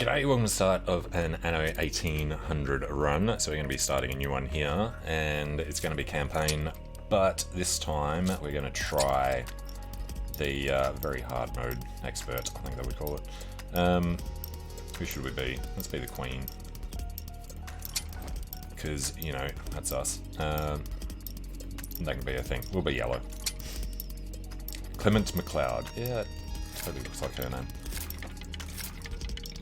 G'day, welcome to the start of an Anno 1800 run. So we're going to be starting a new one here, and it's going to be campaign, but this time we're going to try the very hard mode expert, I think that we call it. Who should we be? Let's be the queen. Because, you know, that's us. That can be a thing. We'll be yellow. Clement McLeod. Yeah, it totally looks like her name.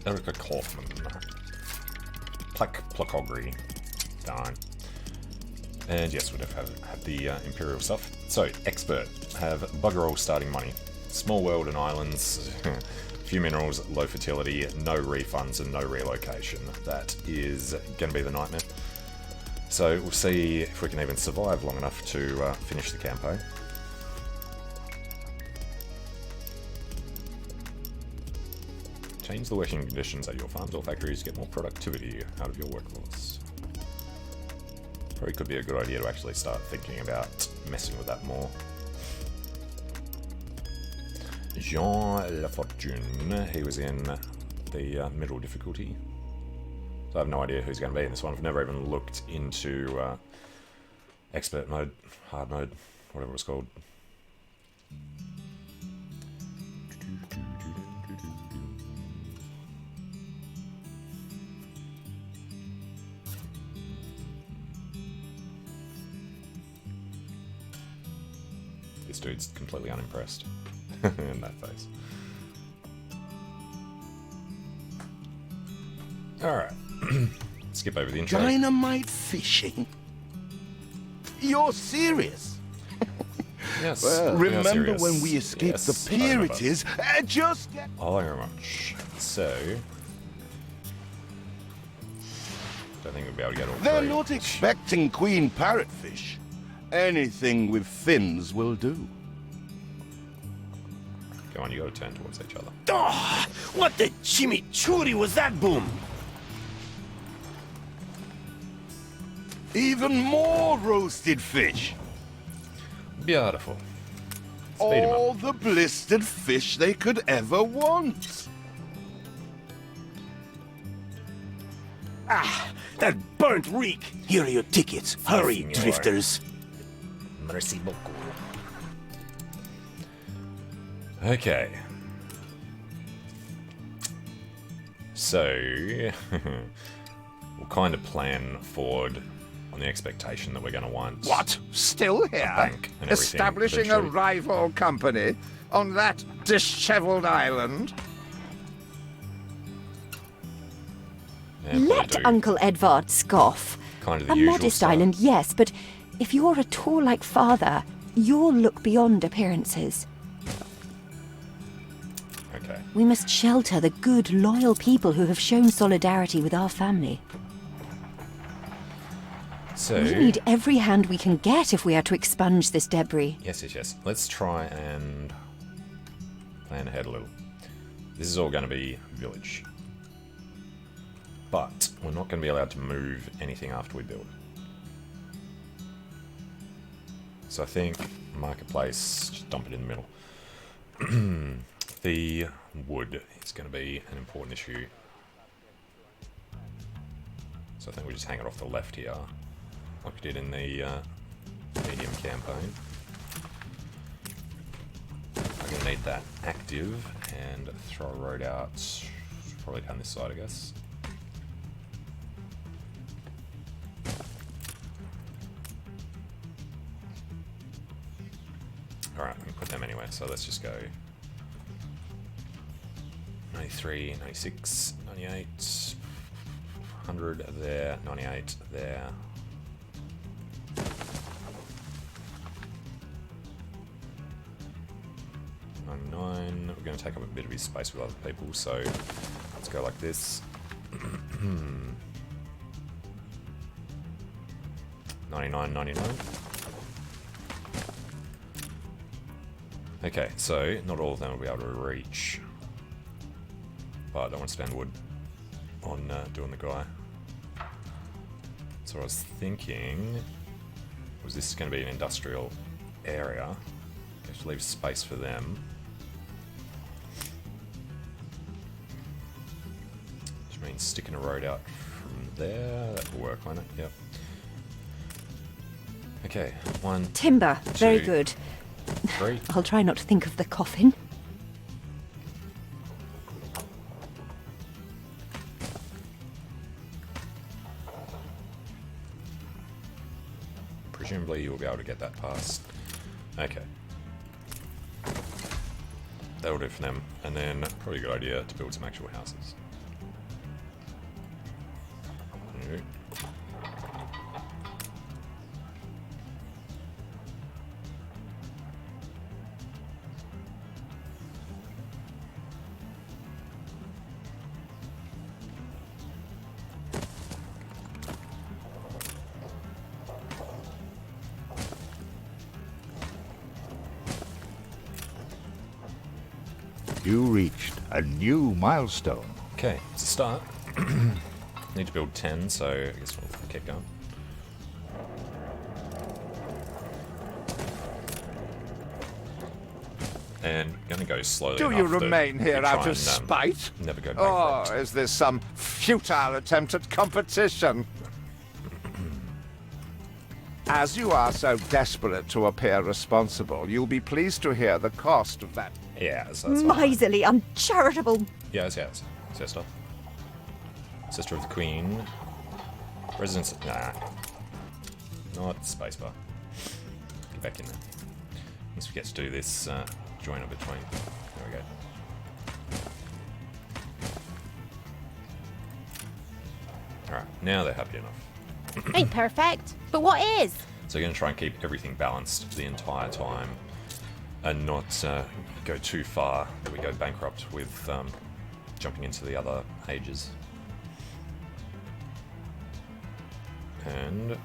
Erica Kaufman. Plakogri. Darn. And yes, we'd have the Imperial stuff. So, expert. Have bugger all starting money. Small world and islands. Few minerals, low fertility, no refunds, and no relocation. That is going to be the nightmare. So, we'll see if we can even survive long enough to finish the campaign. Change the working conditions at your farms or factories to get more productivity out of your workforce. Probably could be a good idea to actually start thinking about messing with that more. Jean Lafortune, he was in the middle difficulty. So I have no idea who's going to be in this one. I've never even looked into expert mode, hard mode, whatever it's called. This dude's completely unimpressed in that face. Alright. Skip over the intro. Dynamite fishing? You're serious? Yes. Well, we are remember serious. when we escaped Yes, the I remember. Purities? Just get... Oh, thank you very much. So... don't think we'll be able to get all They're three. not expecting Queen Parrotfish. Anything with fins will do. Go on, you gotta turn towards each other. Oh, what the chimichurri was that, Boom? Even more roasted fish. Beautiful. Speed him All up. the blistered fish they could ever want. Ah, that burnt reek. Here are your tickets. Hurry, Senor. drifters. Merci beaucoup. Okay. So, we'll kind of plan forward on the expectation that we're going to want... What? Still here? bank and everything, Establishing a eventually. rival company on that disheveled island? And what I Let do, Uncle Edvard scoff. kind of the A usual modest stuff. island, yes, but if you're at all like father, you'll look beyond appearances. Okay. We must shelter the good, loyal people who have shown solidarity with our family. So... We need every hand we can get if we are to expunge this debris. Yes. Let's try and plan ahead a little. This is all going to be village. But we're not going to be allowed to move anything after we build. So I think marketplace, just dump it in the middle. The wood is going to be an important issue. So I think we just hang it off the left here, like we did in the medium campaign. I'm going to need that active and throw a road out, probably down this side, I guess. Alright, we can put them anywhere, so let's just go 93, 96, 98, 100 there, 98 there. 99, we're going to take up a bit of his space with other people, so let's go like this. 99, 99. Okay, so not all of them will be able to reach, but I don't want to spend wood on doing the guy. So I was thinking, was this going to be an industrial area? Just leave space for them. Which means sticking a road out from there. That will work, won't it? Yep. Okay, 1, Timber. Very 2, good. 3. I'll try not to think of the coffin. Presumably you'll be able to get that past. Okay. That'll do for them. And then probably a good idea to build some actual houses. Alright. You reached a new milestone. Okay, to start, need to build 10, so I guess we'll keep going. And gonna go slowly. Do you enough that remain we here try out of and, spite? Never go Or bankrupt. is this some futile attempt at competition? As you are so desperate to appear responsible, you'll be pleased to hear the cost of that. Yes, that's fine. Miserly, uncharitable. Yes. Sister. Sister of the Queen. Residence. Nah. Not spacebar. Get back in there. Let's forget to do this joiner between. There we go. Alright, now they're happy enough. Ain't perfect, but what is? So you're going to try and keep everything balanced the entire time and not go too far that we go bankrupt with jumping into the other ages. And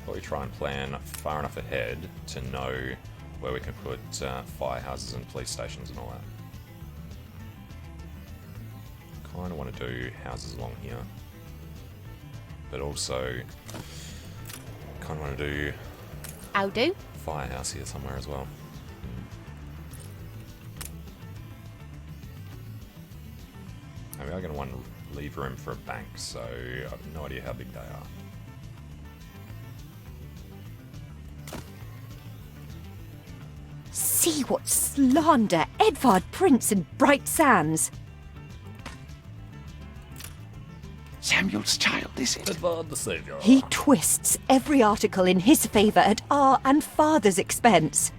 probably try and plan far enough ahead to know where we can put firehouses and police stations and all that. Kind of want to do houses along here, but also kind of want to do I'll do. firehouse here somewhere as well. We are going to want to leave room for a bank, so I have no idea how big they are. See what slander Edvard Prince and Bright Sands. Samuel's child, is it? Edvard the Saviour. He twists every article in his favour at our and father's expense.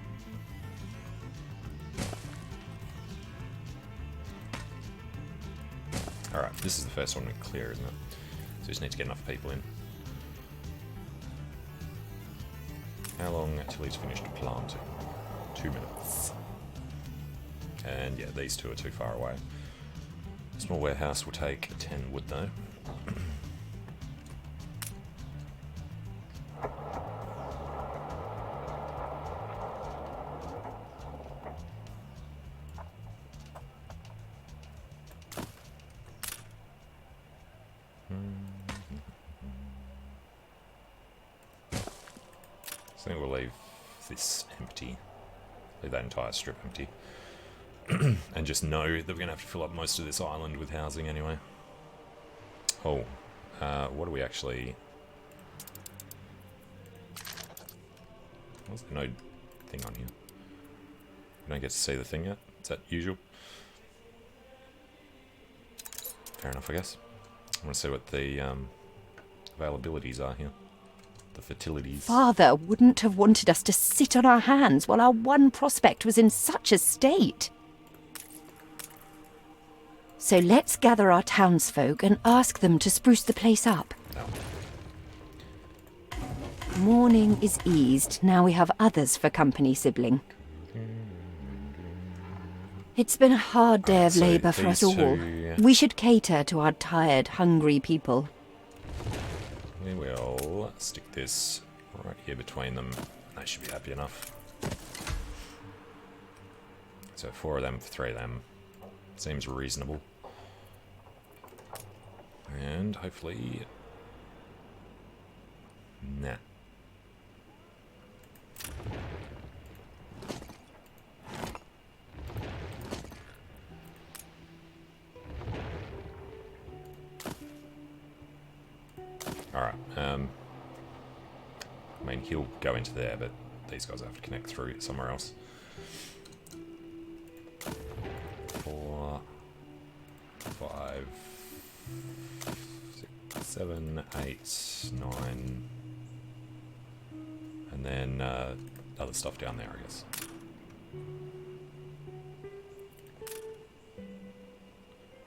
Alright, this is the first one we clear, isn't it? So we just need to get enough people in. How long until he's finished planting? 2 minutes. And yeah, these two are too far away. Small warehouse will take 10 wood though. So I think we'll leave this empty. Leave that entire strip empty. And just know that we're going to have to fill up most of this island with housing anyway. Oh, what do we actually... What's the no thing on here? We don't get to see the thing yet. Is that usual? Fair enough, I guess. I want to see what the availabilities are here. The fertilities. Father wouldn't have wanted us to sit on our hands while our one prospect was in such a state. So let's gather our townsfolk and ask them to spruce the place up. No. Mourning is eased, now we have others for company, sibling. It's been a hard day of So labour for us these all. two- We should cater to our tired, hungry people. We will stick this right here between them. They should be happy enough. So 4 of them for 3 of them. Seems reasonable. And hopefully... Nah. Alright, I mean, he'll go into there, but these guys have to connect through somewhere else. 4, 5, 6, 7, 8, 9, and then other stuff down there, I guess. 1,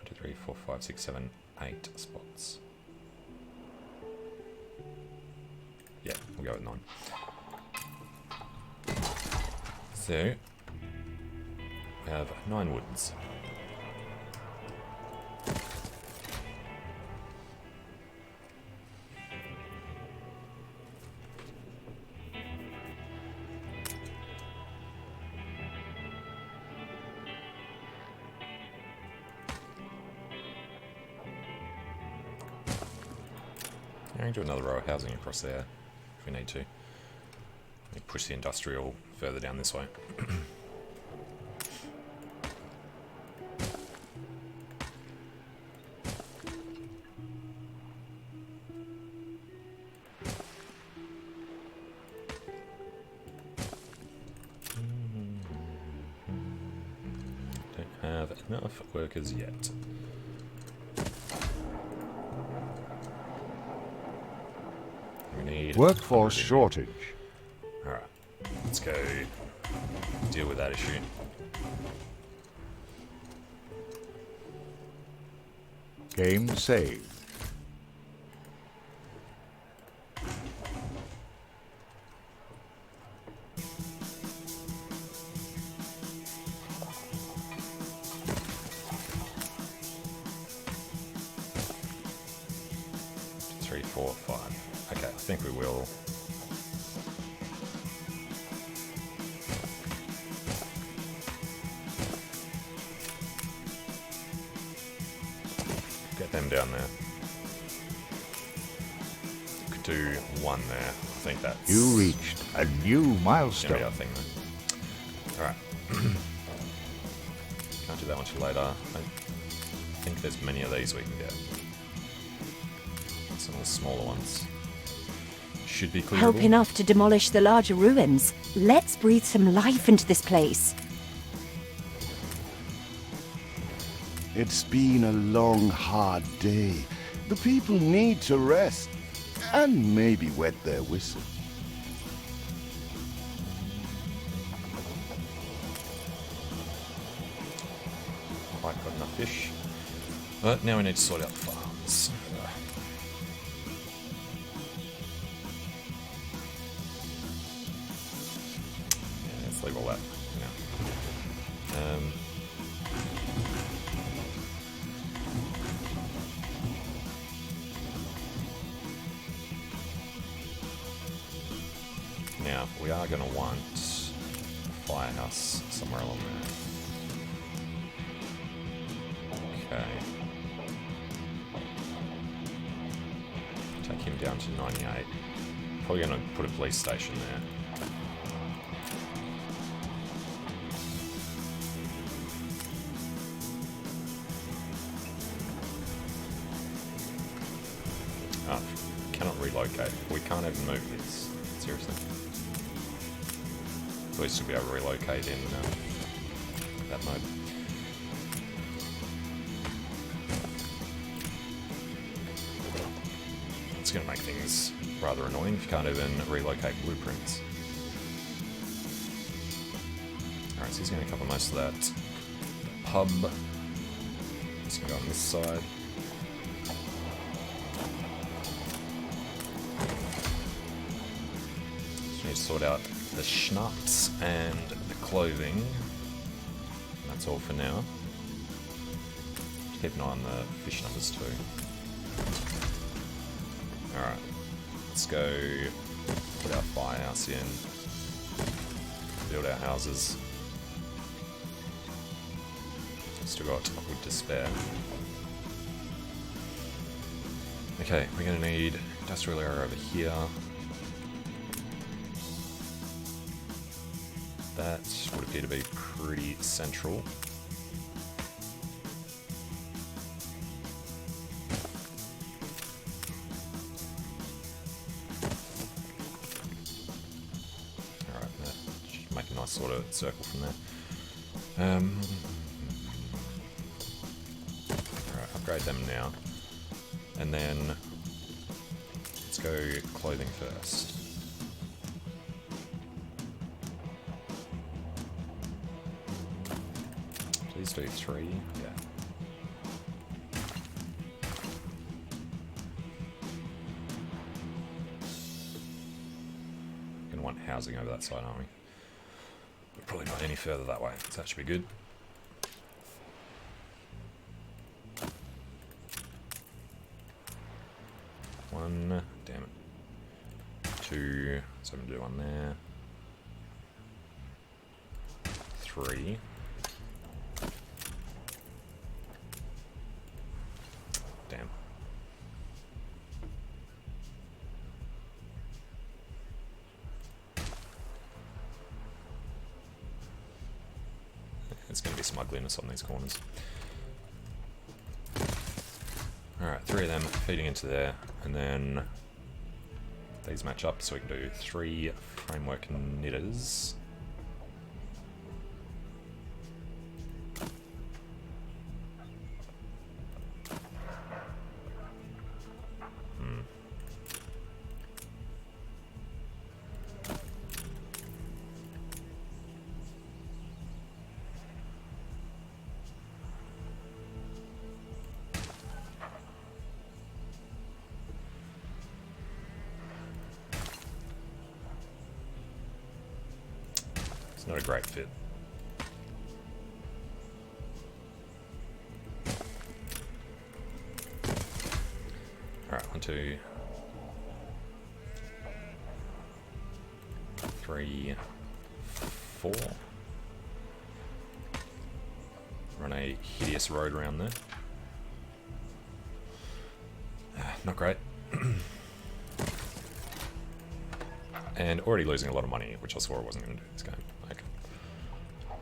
2, 3, 4, 5, 6, 7, 8 spots. Yeah, we'll go with 9. So, we have 9 woods. I can do another row of housing across there if we need to. We push the industrial further down this way. Don't have enough workers yet. We need Workforce shortage. Alright, let's go deal with that issue. Game saved. Three, 4, 5. Okay, I think we will. Get them down there. Could do 1 there. I think that's... You reached a new gonna be milestone. our thing though. Alright. Can't do that one till later. I think there's many of these we can get. Some of the smaller ones should be clearable. Help enough to demolish the larger ruins. Let's breathe some life into this place. It's been a long, hard day. The people need to rest and maybe wet their whistle. Quite got enough fish. But now we need to sort out the farms. Yeah, let's leave all that for now. Now, we are going to want a firehouse somewhere along there. Okay. Take him down to 98. Probably going to put a police station there. Oh, cannot relocate. We can't even move this. Seriously. At least we'll be able to relocate in that mode. It's going to make things rather annoying if you can't even relocate blueprints. Alright, so he's going to cover most of that pub. Just going to go on this side. Just need to sort out the schnapps and the clothing. That's all for now. Just keep an eye on the fish numbers too. Alright, let's go put our firehouse in, build our houses. Still got wood to spare. Okay, we're going to need industrial area over here. That would appear to be pretty central. nice sort of circle from there. Alright, upgrade them now. And then let's go clothing first. Please do 3, yeah. Gonna want housing over that side, aren't we? But probably not any further that way, so that should be good. One, damn it. 2, so I'm gonna do 1 there. 3. Damn. There's going to be some ugliness on these corners. Alright, 3 of them feeding into there, and then these match up, so we can do 3 framework knitters. It's not a great fit. Alright, 1, 2, 3, 4. Run a hideous road around there. Not great. And already losing a lot of money, which I swore I wasn't going to do this game. Okay.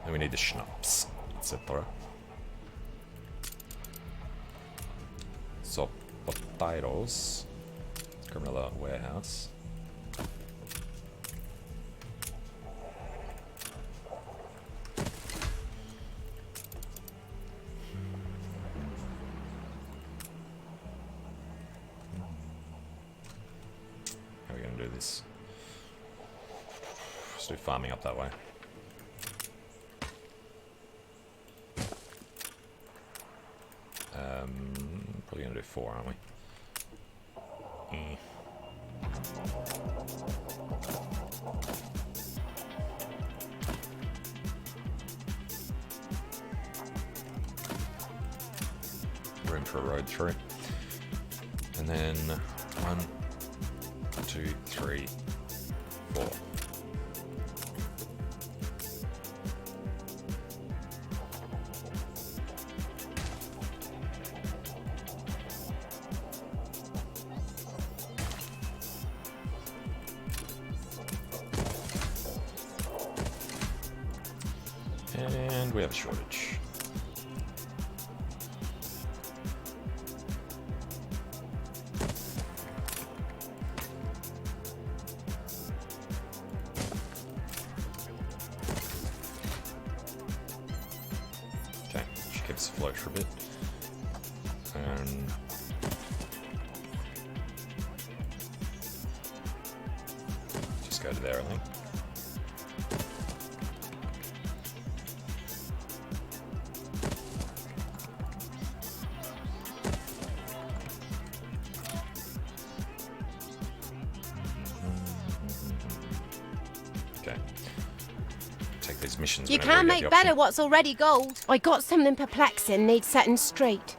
Then we need the schnapps, etc. So, potatoes. Let's grab another warehouse. How are we going to do this? Let's do farming up that way. Probably going to do 4, aren't we? Room for a road through. And then 1, 2, 3, 4. And we have a shortage. Okay, should keep us afloat for a bit. And just go to there, I think. These missions. You whenever can we get make the option. better what's already gold. I got something perplexing, needs setting straight.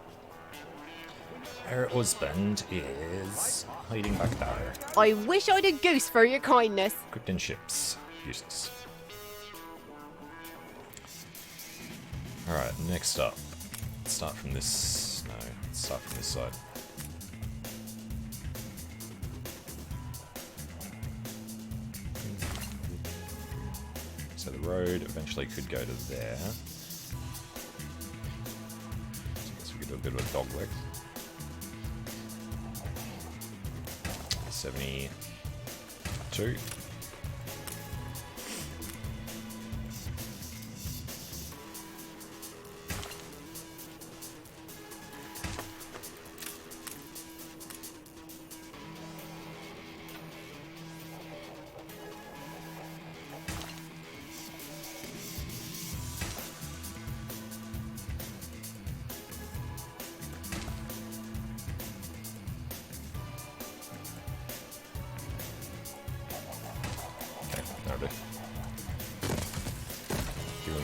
Her husband is hiding back there. I wish I'd a goose for your kindness. Cooked in ships. Useless. Alright, next up. Let's start from this. No, let's start from this side. So the road eventually could go to there. So I guess we could do a bit of a dog leg. 72.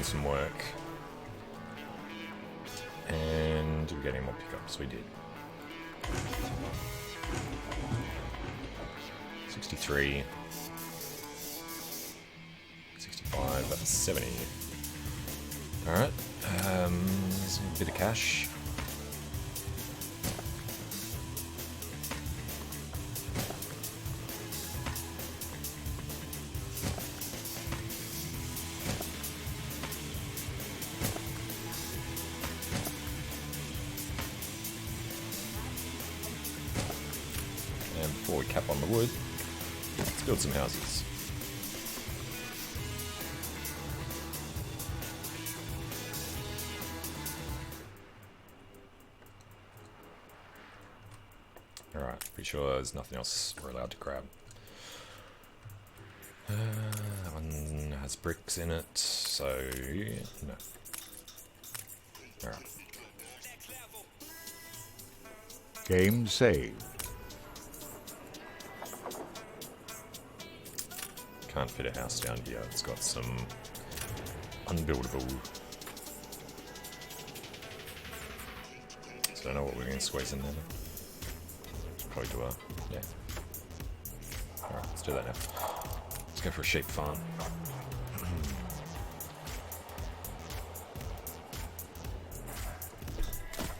some work. And did we get any more pickups? We did. 63. 65, that's 70. Alright, there's a bit of cash. And before we cap on the wood, let's build some houses. Alright, pretty sure there's nothing else we're allowed to grab. That one has bricks in it, so no. Alright. Game saved. Can't fit a house down here. It's got some unbuildable. So I don't know what we're going to squeeze in there. Probably do a, yeah. Alright, let's do that now. Let's go for a sheep farm.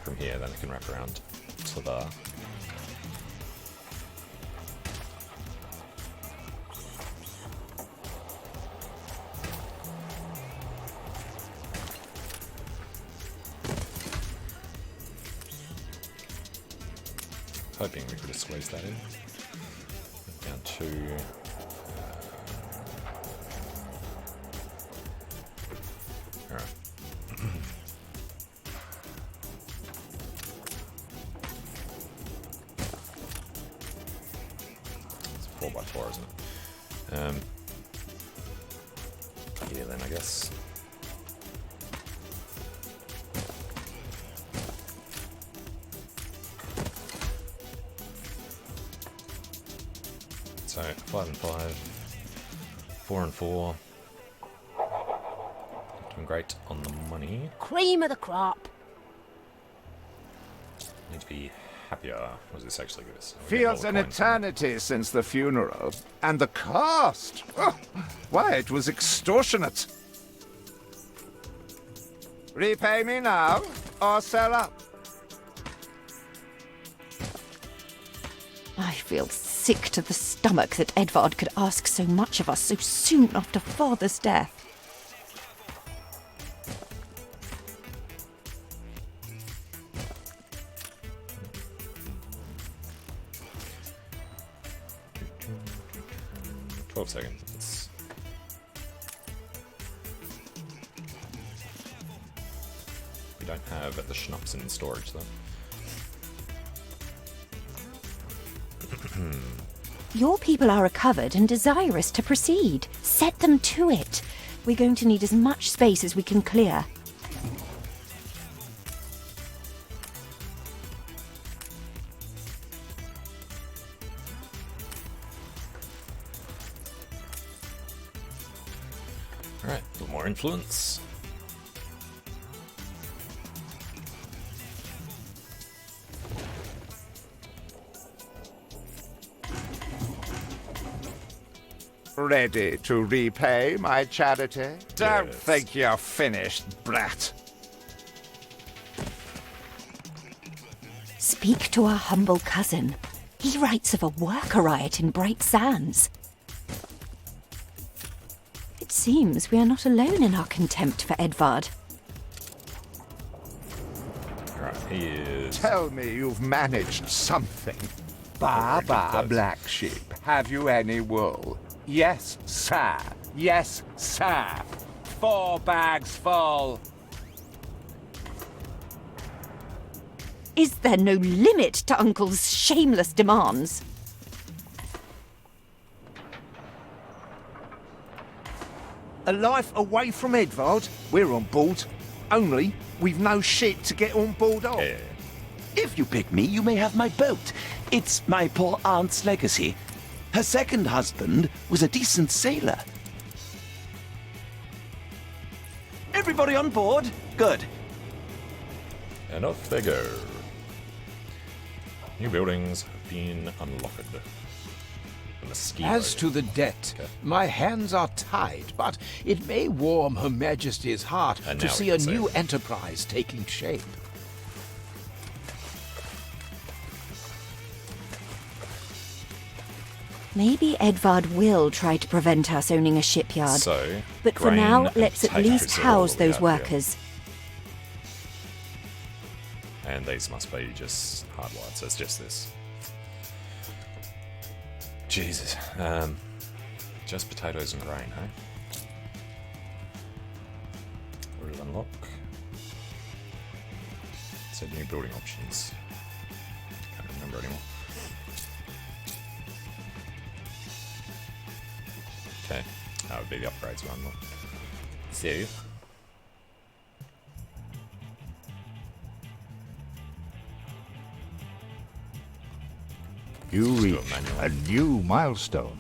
From here, then I can wrap around to the... Hoping we could have squeezed that in. Down to... Alright. It's a 4x4, isn't it? Yeah, then I guess. So 5 and 5, 4 and 4. Doing great on the money. Cream of the crop. Need to be happier. What does this actually give us? We're getting all Feels the an coins from it. eternity since the funeral. And the cost! Oh, why, it was extortionate. Repay me now, or sell up. I feel sick to the stomach that Edvard could ask so much of us so soon after father's death. – 12 seconds. It's... We don't have the schnapps in storage though. Your people are recovered and desirous to proceed. Set them to it. We're going to need as much space as we can clear. Alright, a little more influence. Ready to repay my charity? Don't Yes. think you're finished, brat. Speak to our humble cousin. He writes of a worker riot in Bright Sands. It seems we are not alone in our contempt for Edvard. Alright, he is... Tell me you've managed something. Bah, bah, black sheep. Have you any wool? Yes, sir. Yes, sir. 4 bags full. Is there no limit to Uncle's shameless demands? A life away from Edvard? We're on board. Only, we've no shit to get on board of. Yeah. If you pick me, you may have my boat. It's my poor aunt's legacy. Her second husband was a decent sailor. If Everybody on board? Good. And off they go. New buildings have been unlocked. The mosquito. As to the debt, my hands are tied, but it may warm Her Majesty's heart And to now see we a can see new it. enterprise taking shape. Maybe Edvard will try to prevent us owning a shipyard. So, But for grain now, and let's at potatoes least are all house that we those have here. workers. And these must be just hardwired, so it's just this. Jesus. Just potatoes and grain, huh? What did it unlock? It said new building options. Can't remember anymore. Okay, that would be the upgrades we unlocked. So, You do it reach manually. a new milestone.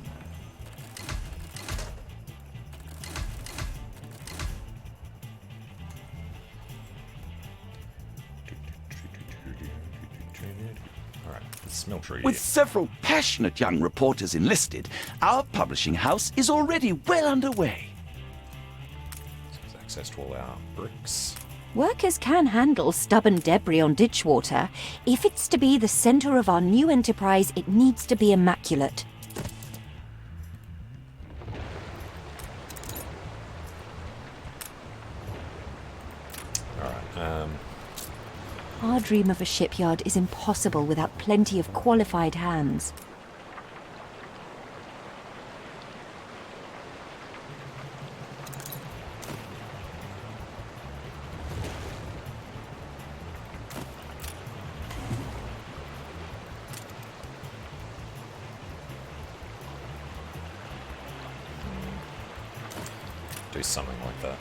Alright, the smeltery. With several passionate young reporters enlisted, our publishing house is already well underway. Has access to all our bricks. Workers can handle stubborn debris on ditch water. If it's to be the center of our new enterprise, it needs to be immaculate. Alright, Our dream of a shipyard is impossible without plenty of qualified hands. do something like that.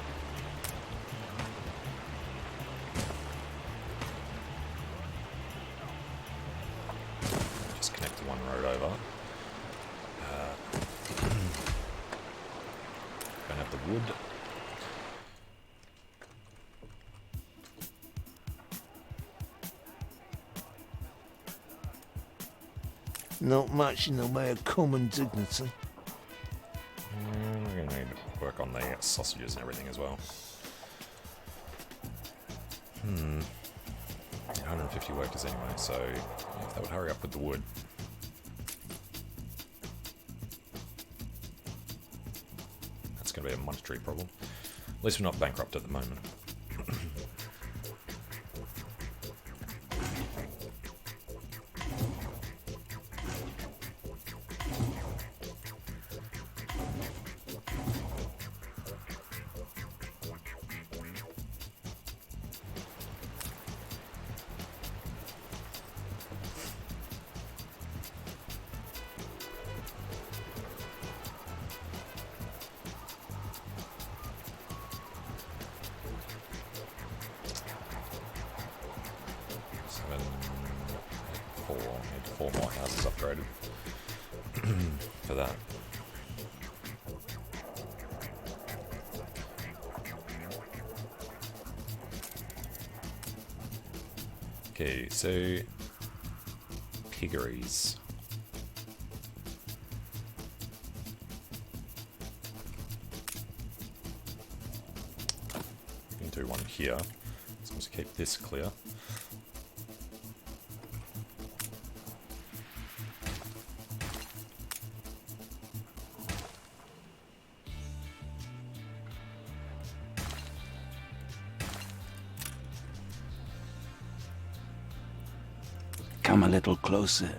Just connect the one road over. Don't have the wood. Not much in the way of common dignity. We're going to need to work on the sausages and everything as well. 150 workers anyway, so if that would hurry up with the wood. That's going to be a monetary problem. At least we're not bankrupt at the moment. Need 4 more houses upgraded for that. Okay, so piggeries. We can do one here. So let's keep this clear. Come a little closer.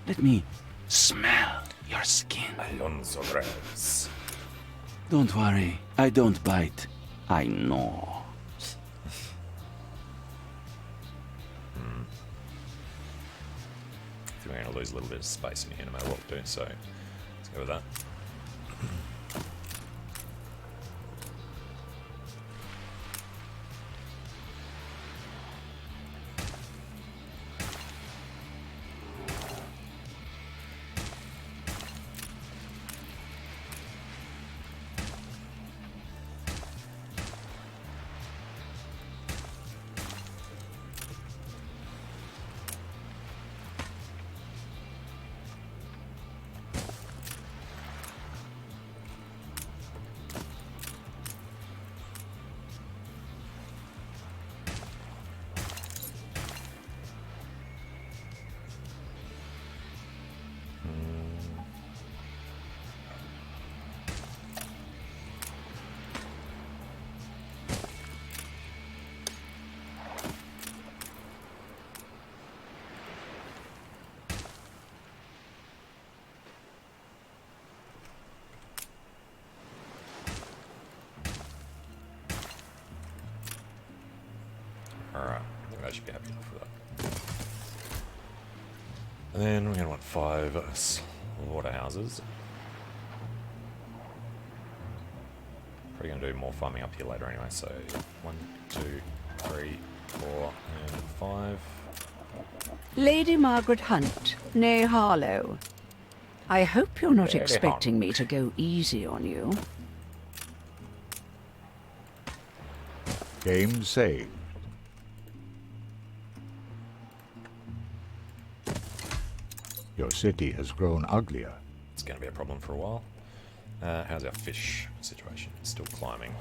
Let me smell your skin. Alonso Rez. Don't worry, I don't bite. I know. I think we're going to lose a little bit of space in here no matter what we do, so let's go with that. guys should be happy enough with that. And then we're going to want 5 slaughterhouses. Probably going to do more farming up here later anyway, so 1, 2, 3, 4, and 5. Lady Margaret Hunt, née Harlow. I hope you're not Lady expecting me to go easy on you. Game saved. Your city has grown uglier. It's going to be a problem for a while. How's our fish situation? Still climbing.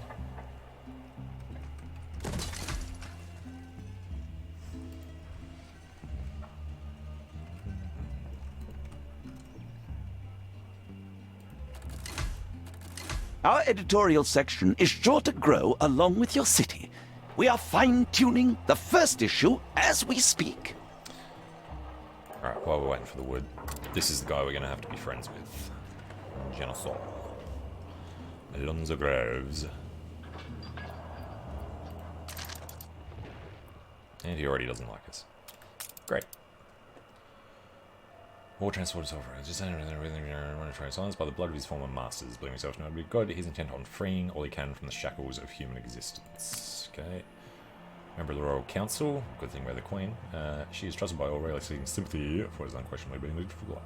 Our editorial section is sure to grow along with your city. We are fine-tuning the first issue as we speak. Alright, while we're waiting for the wood, this is the guy we're going to have to be friends with. Genocide. Alonzo Groves. And he already doesn't like us. Great. War transport is over. Just silenced by the blood of his former masters, believing himself to be God, he's intent on freeing all he can from the shackles of human existence. Okay. Member of the Royal Council. Good thing we're the Queen. She is trusted by all royally seeking sympathy for his unquestionably being lived for life.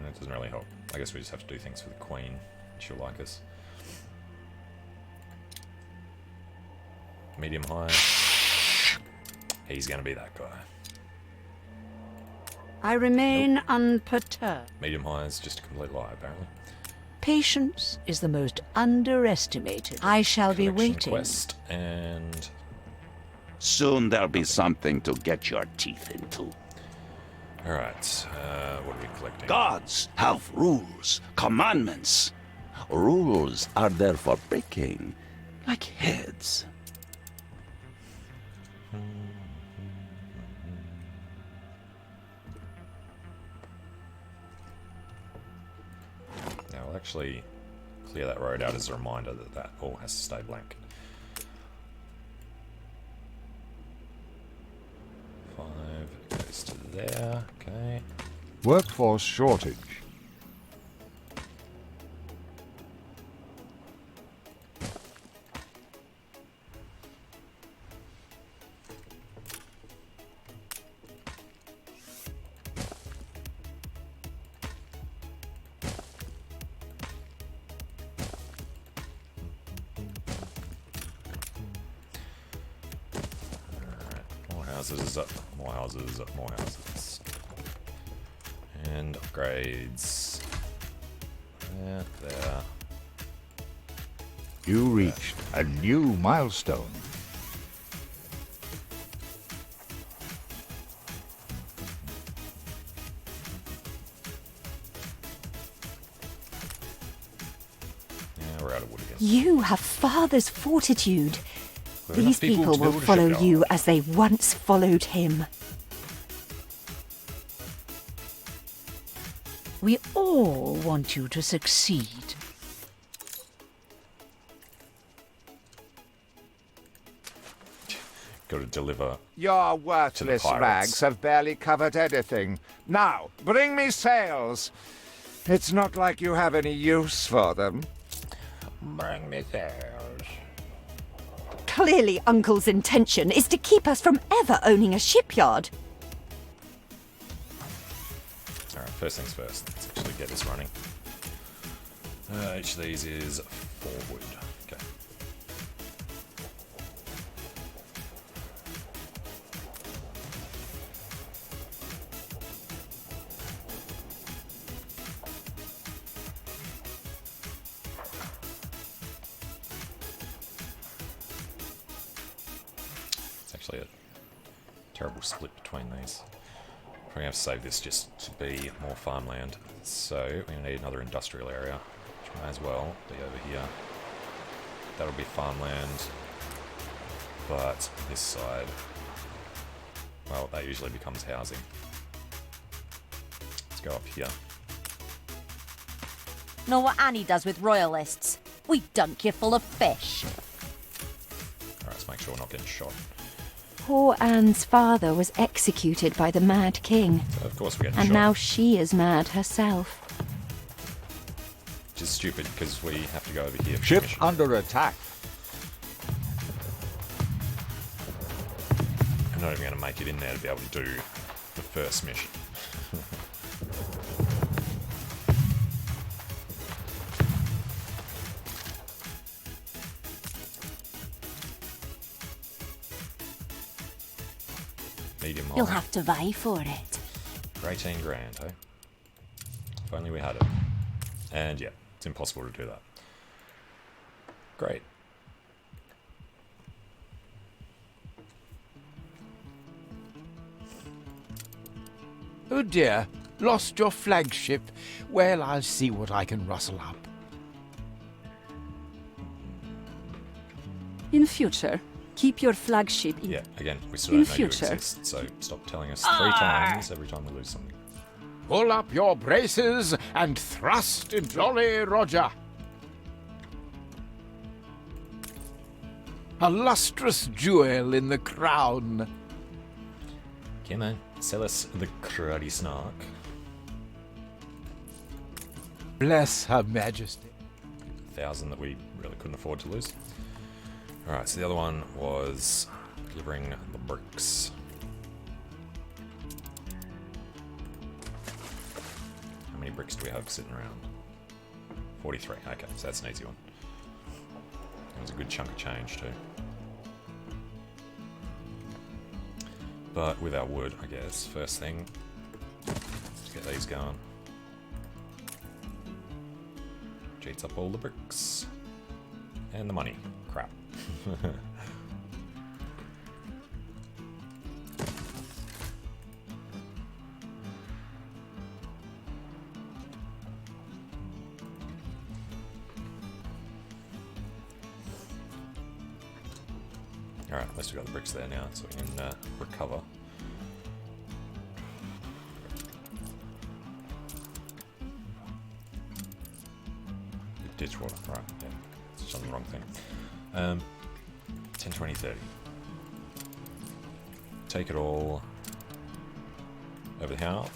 That doesn't really help. I guess we just have to do things for the Queen. She'll like us. Medium high. He's going to be that guy. I remain unperturbed. Medium high is just a complete lie, apparently. Patience is the most underestimated. I shall be Collection waiting. Quest and Soon there'll be something to get your teeth into. alright, what are we collecting? Gods have rules, commandments. Rules are there for breaking, like heads. Now we'll actually clear that road out as a reminder that that all has to stay blank. 5 goes to there, okay. Workforce shortage. Houses up, more houses up, more houses. And upgrades. There. You reached a new milestone. Yeah, we're out of wood again. You have father's fortitude. Well, These enough people to will build a follow shipyard. you as they once followed him. We all want you to succeed. Got to deliver. Your worthless pirates. rags have barely covered anything. Now, bring me sails. It's not like you have any use for them. Bring me sails. Clearly, Uncle's intention is to keep us from ever owning a shipyard. Alright, first things first. Let's actually get this running. Each of these is 4 wood. Okay. It's actually a terrible split between these. We're going to have to save this just to be more farmland. So we're going to need another industrial area, which may as well be over here. That'll be farmland. But this side, well, that usually becomes housing. Let's go up here. Know what Annie does with royalists? We dunk you full of fish. sure not getting shot. Poor Anne's father was executed by the Mad King, So of course we're getting and shot. now she is mad herself. Which is stupid because we have to go over here. For Ship mission. under attack. I'm not even going to make it in there to be able to do the first mission. Medium You'll high. have to vie for it. For 18 grand, eh? If only we had it. And yeah, it's impossible to do that. Great. Oh dear, lost your flagship. Well, I'll see what I can rustle up. In future, keep your flagship in... Yeah, again, we still In don't know you future. exist, so stop telling us 3 times every time we lose something. Pull up your braces and thrust in Jolly Roger. A lustrous jewel in the crown. Come on, sell us the cruddy snark. Bless Her Majesty. 1,000 that we really couldn't afford to lose. Alright, so the other one was delivering the bricks. How many bricks do we have sitting around? 43. Okay, so that's an easy one. That was a good chunk of change too. But with our wood, I guess, first thing, let's get these going. Cheats up all the bricks. And the money. Crap. Alright, at least we've got the bricks there now, so we can recover. Ditch water, right, yeah. It's on the wrong thing. 10, 20, 30. Take it all over the house.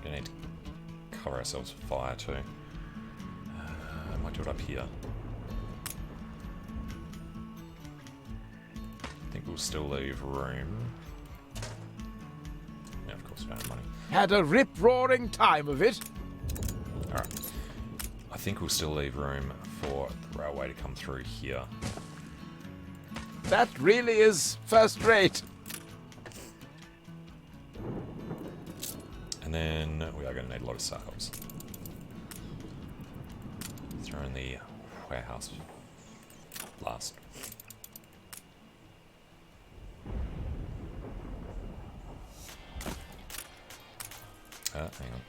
Gonna need to cover ourselves with fire too. I might do it up here. I think we'll still leave room. Yeah, of course, we don't have money. Had a rip-roaring time of it. Alright. I think we'll still leave room for the railway to come through here. That really is first-rate. And then we are going to need a lot of sails. Throw in the warehouse last. Hang on.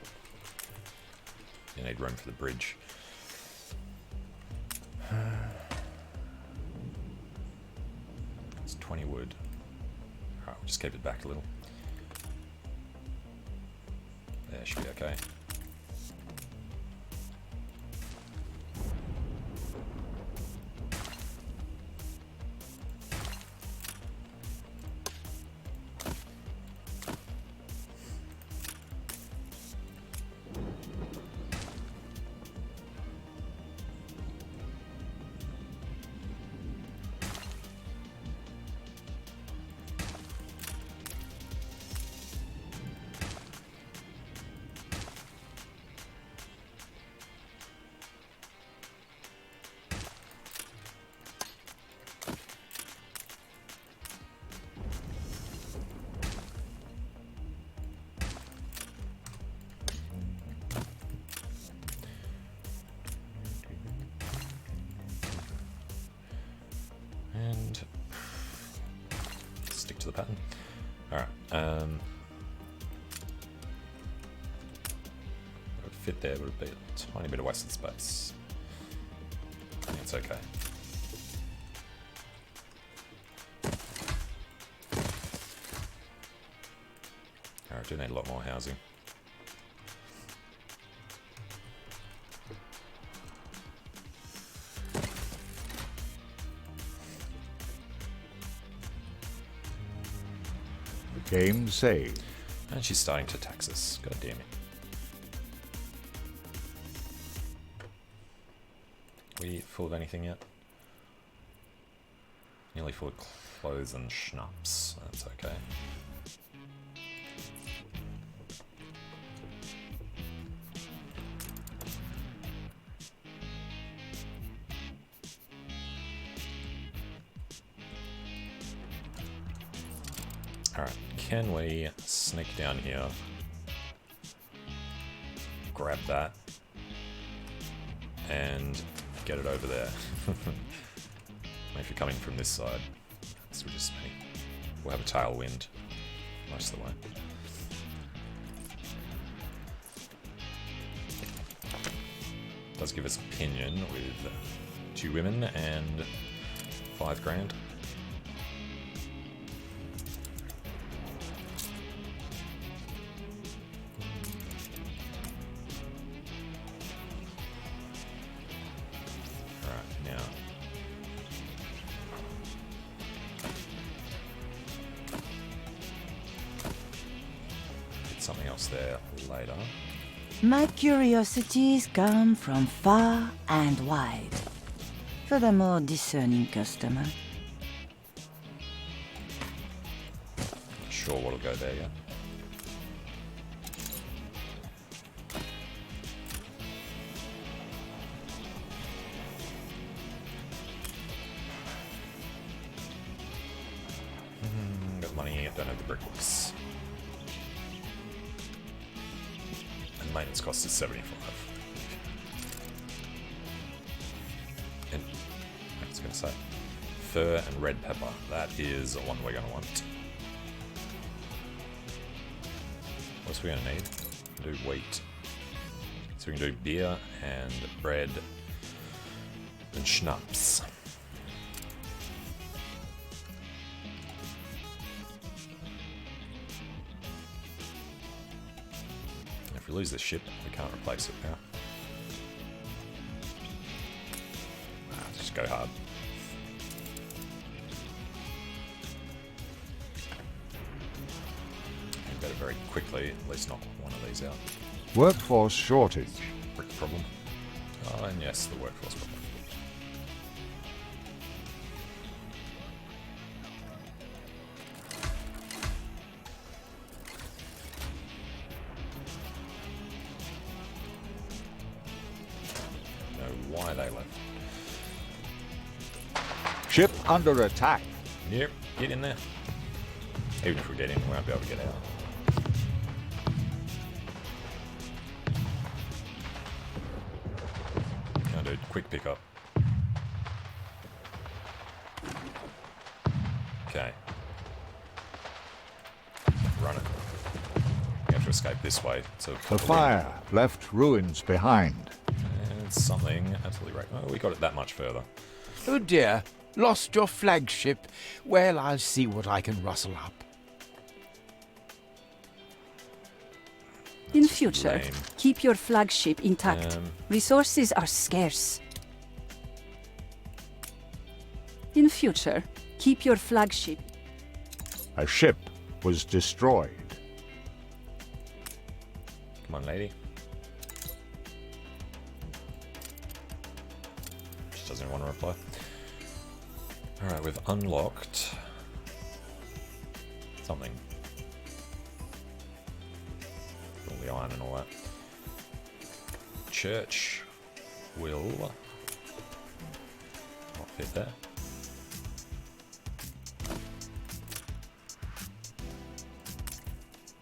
You need room for the bridge. It's 20 wood. Alright, we'll just keep it back a little. There, should be okay. And stick to the pattern. Alright, it would fit there, but it would be a tiny bit of wasted space. I think it's okay. Alright, do need a lot more housing. Game saved. And she's starting to tax us. God damn it. We full of anything yet? Nearly full of clothes and schnapps. That's okay. Alright, can we sneak down here? Grab that. And get it over there. If you're coming from this side, this will just me. We'll have a tailwind most of the way. Does give us a pinion with 2 women and 5 grand. Something else there later. My curiosities come from far and wide. For the more discerning customer. Not sure what'll go there yet. Got money, don't have the bricks. Maintenance cost is 75. And I was going to say, fur and red pepper. That is one we're going to want. What else are we going to need? Do wheat. So we can do beer and bread and schnapps. If we lose this ship, we can't replace it now. Just go hard. And better very quickly, at least knock one of these out. Workforce shortage. Brick problem. Oh, and yes, the workforce problem. Why they left. Ship under attack. Yep, get in there. Even if we get in, we won't be able to get out. Can't do quick pickup. Okay. Run it. We have to escape this way. So The fire left ruins behind. Something absolutely right. Oh, we got it that much further. Oh dear, lost your flagship. Well, I'll see what I can rustle up. In future, lame. keep your flagship intact. Resources are scarce. In future, keep your flagship. A ship was destroyed. Come on, lady. Doesn't want to reply. Alright, we've unlocked something. All the iron and all that. Church will not fit there.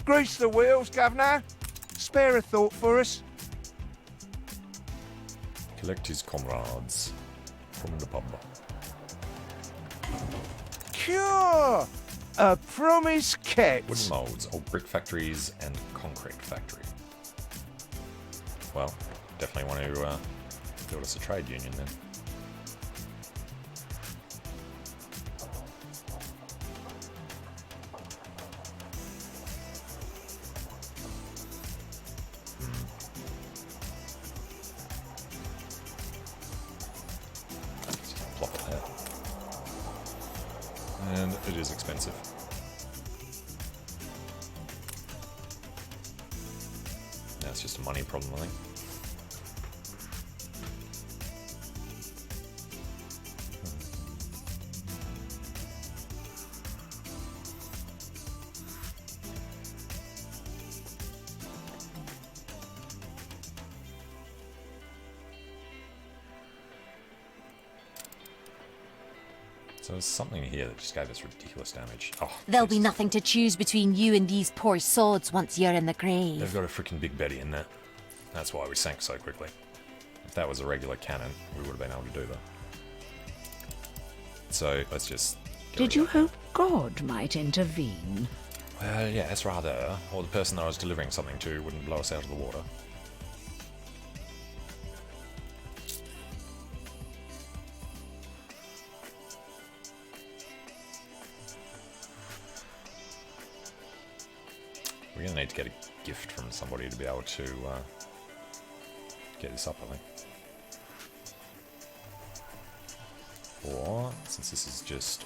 Grease the wheels, Governor. Spare a thought for us. Collect his comrades from the pub. Cure! A promise kept. Wooden molds, old brick factories, and concrete factory. Well, definitely want to build us a trade union then. expensive. Now it's just a money problem, I think. So there's something here that just gave us ridiculous damage. Oh, There'll be Jesus. nothing to choose between you and these poor swords once you're in the grave. They've got a freaking Big Betty in there. That's why we sank so quickly. If that was a regular cannon, we would have been able to do that. So let's just... Did you hope God might intervene? Well, yes, rather. Or the person that I was delivering something to wouldn't blow us out of the water. We're going to need to get a gift from somebody to be able to get this up, I think. Or, since this is just...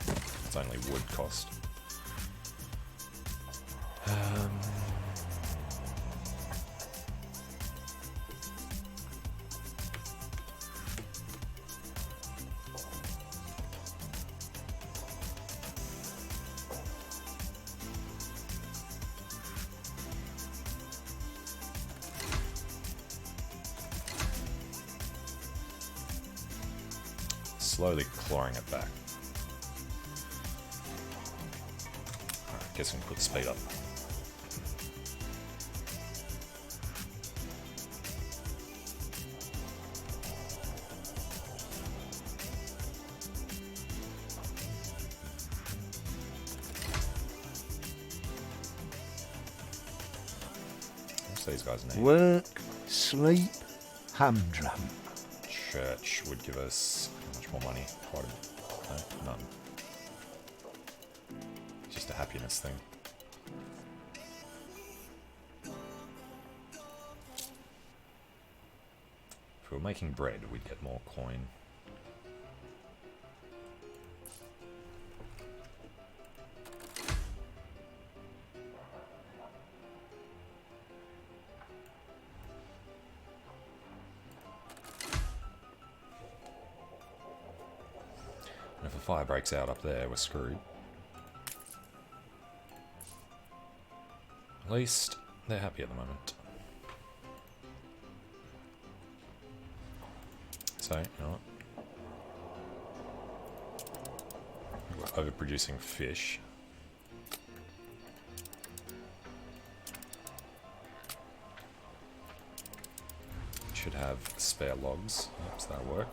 it's only wood cost. Slowly clawing it back. Alright, guess we can put the speed up. What's these guys' name? Work, sleep, humdrum. Church would give us how much more money? Quite a bit. No, none. It's just a happiness thing. If we were making bread, we'd get more coin. And if a fire breaks out up there, we're screwed. At least they're happy at the moment. So, you know what? We're overproducing fish. Should have spare logs. Yep, so that'll work.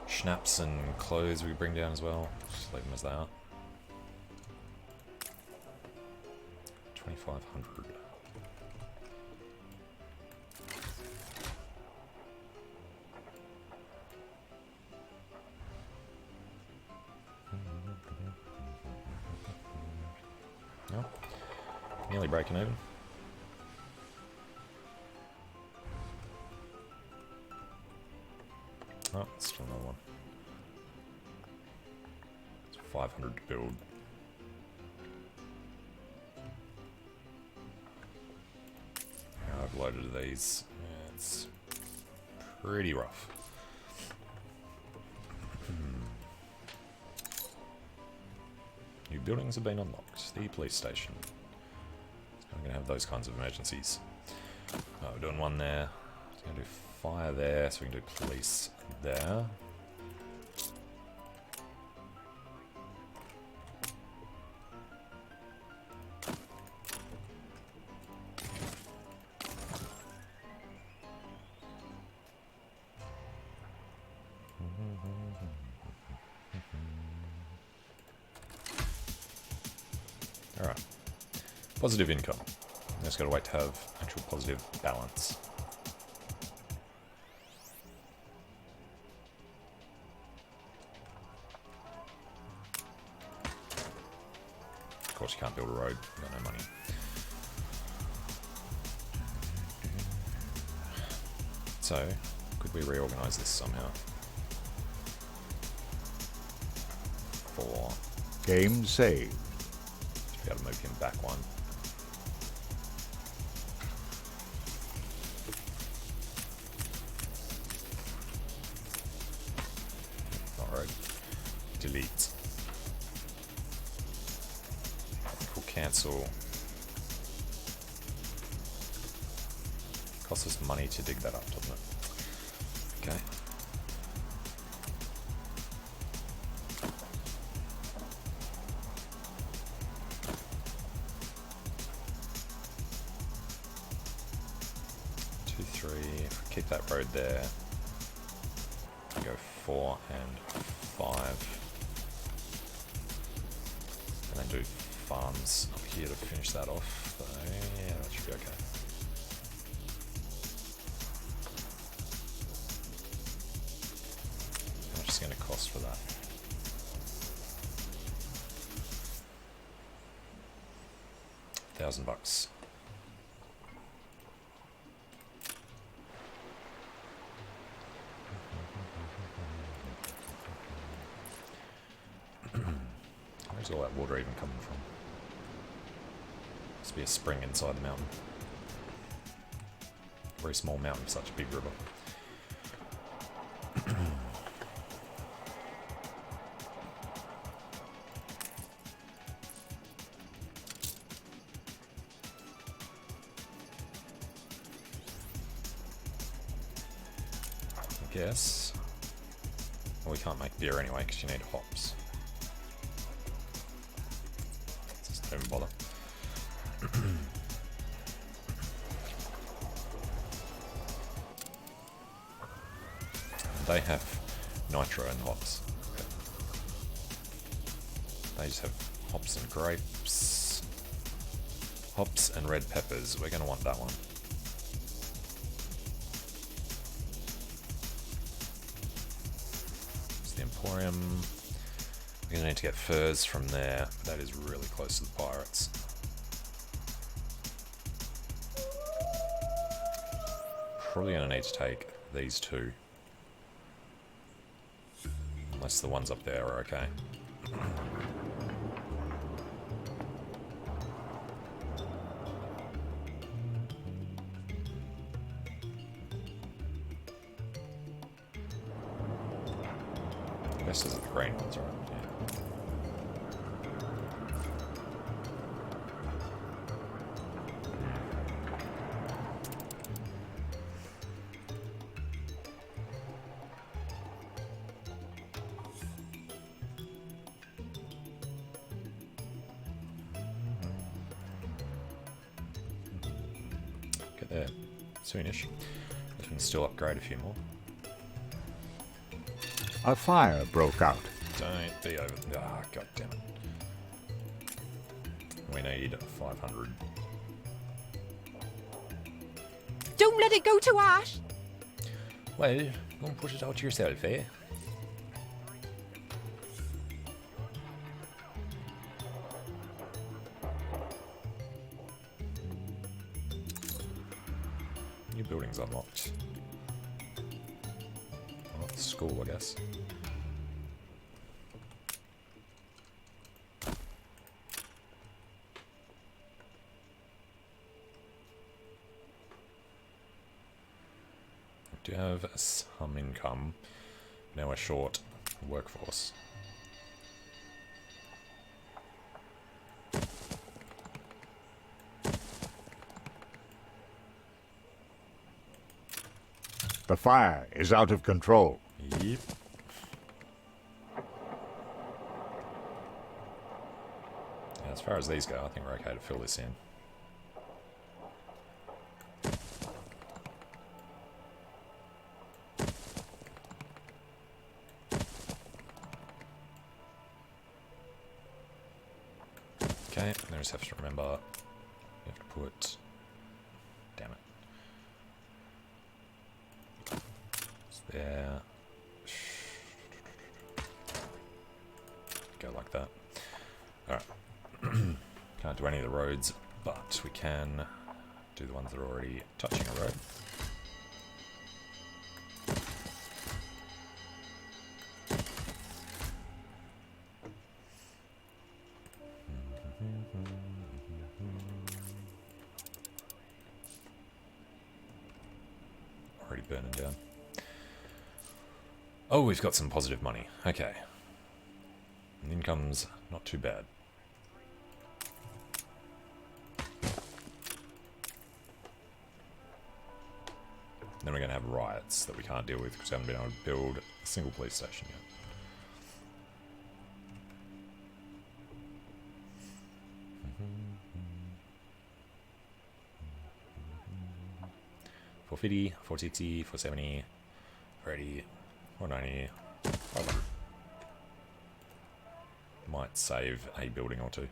Schnapps and clothes we can bring down as well. Just leave them as they are. 2,500. No. Nearly breaking even. Oh, still another one. It's 500 to build. Now I've loaded these. Yeah, it's pretty rough. New buildings have been unlocked. The police station. I'm going to have those kinds of emergencies. Oh, we're doing one there. It's going to do fire there, so we can do police there. Alright. Positive income. Just gotta wait to have actual positive balance. Of course you can't build a road, you've got no money. So, could we reorganize this somehow? 4. Game saved. Should be able to move him back 1. Alright. Delete. We'll cancel. Costs us money to dig that up, doesn't it? Okay. Keep that road there. Go 4 and 5. And then do farms up here to finish that off. So, yeah, that should be okay. How much is it going to cost for that? $1,000. Where's all that water even coming from? Must be a spring inside the mountain. Very small mountain for such a big river. I guess. Well, we can't make beer anyway because you need hops. Don't even bother. They have nitro and hops. Okay. They just have hops and grapes. Hops and red peppers. We're going to want that one. It's the Emporium. We're going to need to get furs from there. That is really close to the pirates. Probably going to need to take these two. Unless the ones up there are okay. This is the green ones, right? Yeah. Get there soonish. We can still upgrade a few more. A fire broke out. Don't be over. Ah, god damn it. We need 500. Don't let it go to ash. Well, go and push it out yourself, eh? New buildings unlocked. Oh, school, I guess. Do have some income. Now we're short workforce. The fire is out of control. Yep. Yeah, as far as these go, I think we're okay to fill this in. Okay, I just have to remember you have to put, damn it, it's there, go like that. Alright, can't do any of the roads, but we can do the ones that are already touching a road. Already burning down. Oh, we've got some positive money. Okay. And income's not too bad. Then we're going to have riots that we can't deal with because we haven't been able to build a single police station yet. $450, $460, $470, $480, $490, $500. Might save a building or two.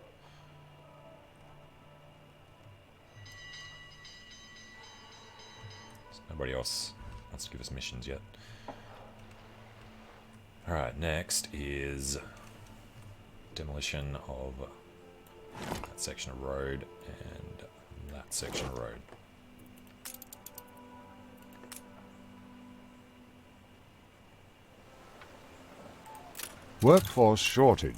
Nobody else wants to give us missions yet. Alright, next is demolition of that section of road and that section of road. Workforce shortage.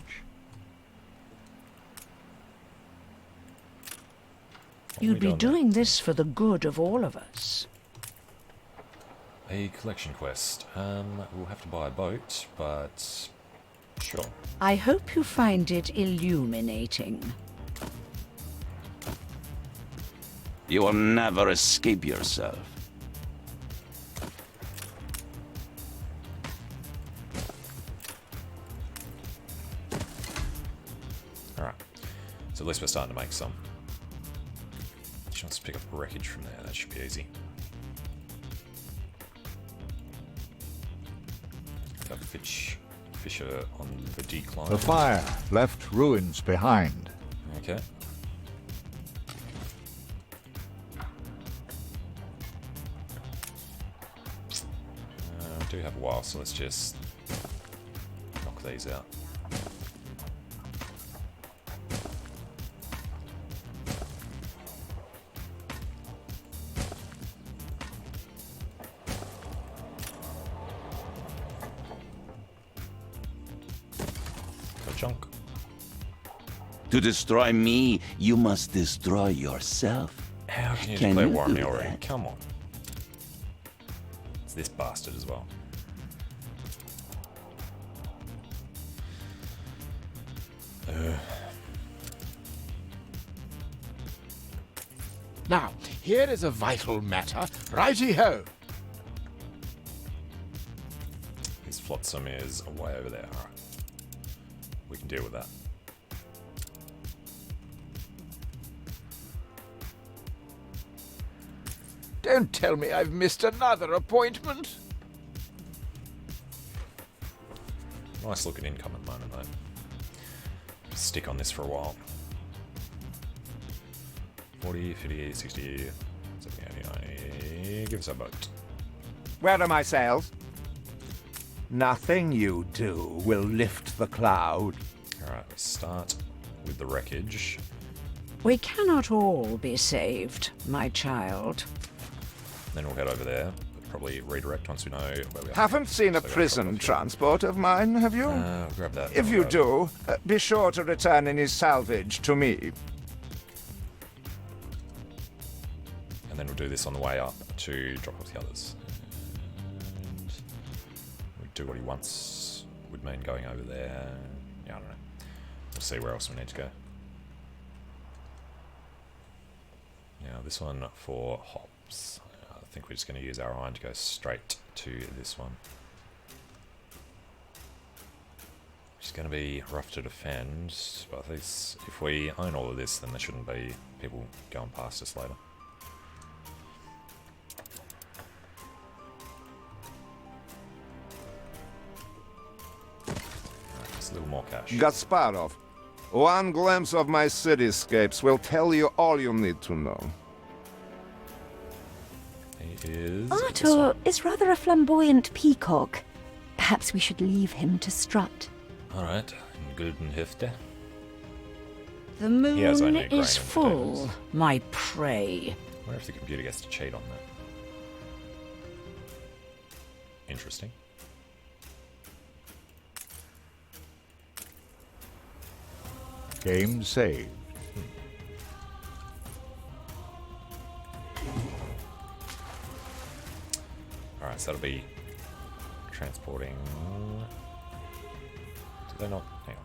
You'd be doing this for the good of all of us. A collection quest. We'll have to buy a boat, but sure. I hope you find it illuminating. You will never escape yourself. Alright. So at least we're starting to make some. She wants to pick up wreckage from there. That should be easy. Got Fisher on the decline. The fire left ruins behind. Okay. We do have a while, so let's just knock these out. Chunk. To destroy me, you must destroy yourself. How can you Can declare you war on me do already? that? Come on. It's this bastard as well. Now, here is a vital matter. Righty-ho! His flotsam is way over there. Alright. We can deal with that. Don't tell me I've missed another appointment. Nice looking income at the moment, though. Just stick on this for a while. 40, 50, 60, 70, 80, 90. Give us a boat. Where are my sails? Nothing you do will lift the cloud. Alright, let's start with the wreckage. We cannot all be saved, my child. Then we'll head over there. Probably redirect once we know where we are. Haven't seen a So prison transport of mine, have you? grab that. If you do, be sure to return any salvage to me. And then we'll do this on the way up to drop off the others. And we'll do what he wants. Would mean going over there. Yeah, I don't know. We'll see where else we need to go. Now this one for hops. I think we're just going to use our iron to go straight to this one. It's going to be rough to defend, but at least if we own all of this, then there shouldn't be people going past us later. Alright, just a little more cash. Gasparov, one glimpse of my cityscapes will tell you all you need to know. He is... Arthur is rather a flamboyant peacock. Perhaps we should leave him to strut. Alright, Gulden Hüfte. The He has moon only a grain is of full, potatoes. my prey. I wonder if the computer gets to cheat on that. Interesting. Game saved. So that'll be transporting. Do they not? Hang on.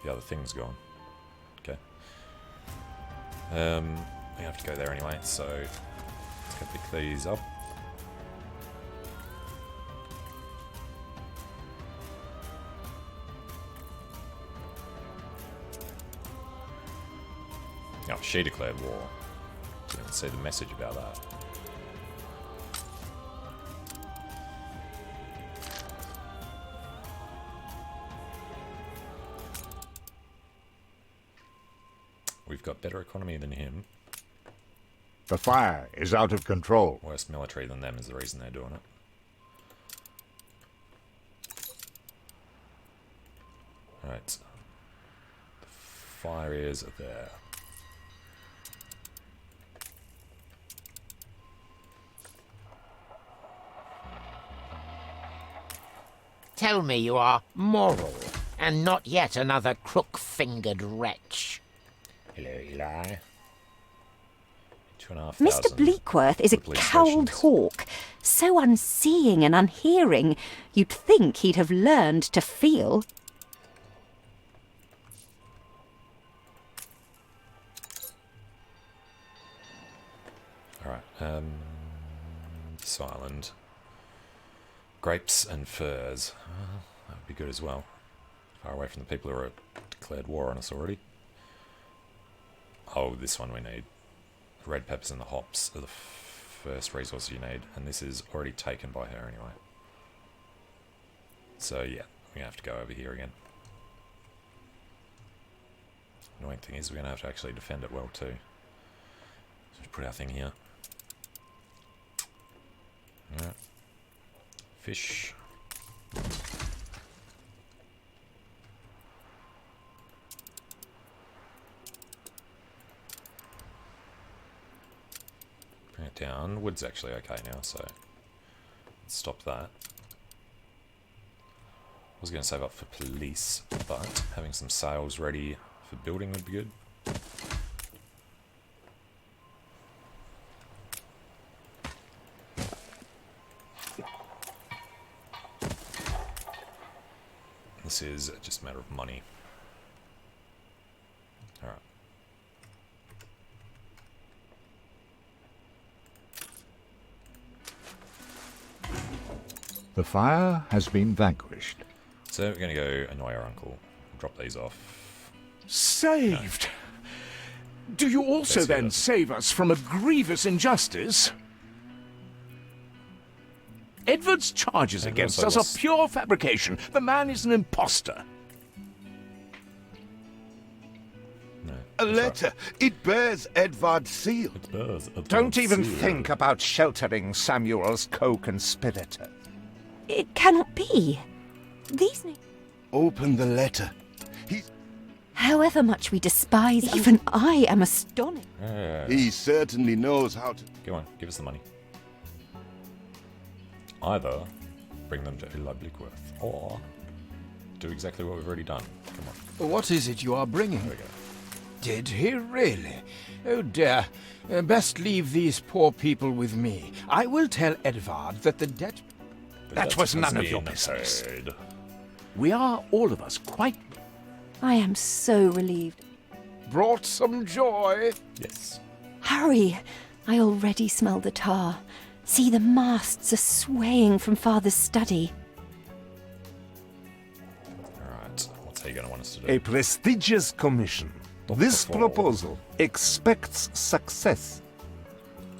The other thing's gone. Okay. We have to go there anyway, so let's go pick these up. Oh, she declared war. Didn't see the message about that. We've got better economy than him. The fire is out of control. Worse military than them is the reason they're doing it. Right. The fire is there. Tell me you are moral, and not yet another crook-fingered wretch. Hello, Eli. Mr. Bleakworth is a cowled hawk, so unseeing and unhearing, you'd think he'd have learned to feel. Alright, this island. Grapes and furs. That would be good as well. Far away from the people who are declared war on us already. Oh, this one we need. The red peppers and the hops are the first resource you need, and this is already taken by her anyway. So yeah, we have to go over here again. Annoying thing is we're going to have to actually defend it well too. So we put our thing here. Alright. Fish. Bring it down. Wood's actually okay now, so let's stop that. I was going to save up for police, but having some sails ready for building would be good. This is just a matter of money. Alright. The fire has been vanquished. So we're going to go annoy our uncle. Drop these off. Saved? No. Do you also then save us from a grievous injustice? Edward's charges against us are pure fabrication. The man is an imposter. No, a letter. Right. It bears Edvard's seal. It bears Edvard's Don't even seal. think about sheltering Samuel's co-conspirator. It cannot be. These names... Open the letter. However much we despise, even I am astonished. He certainly knows how to... Go on, give us the money. Either bring them to Eli Bleakworth, or do exactly what we've already done. Come on. What is it you are bringing? There we go. Did he really? Oh dear. Best leave these poor people with me. I will tell Edvard that the debt... That was none of your business. We are, all of us, quite... I am so relieved. Brought some joy? Yes. Hurry! I already smell the tar. See, the masts are swaying from Father's study. Alright, what's he going to want us to do? A prestigious commission. This proposal expects success.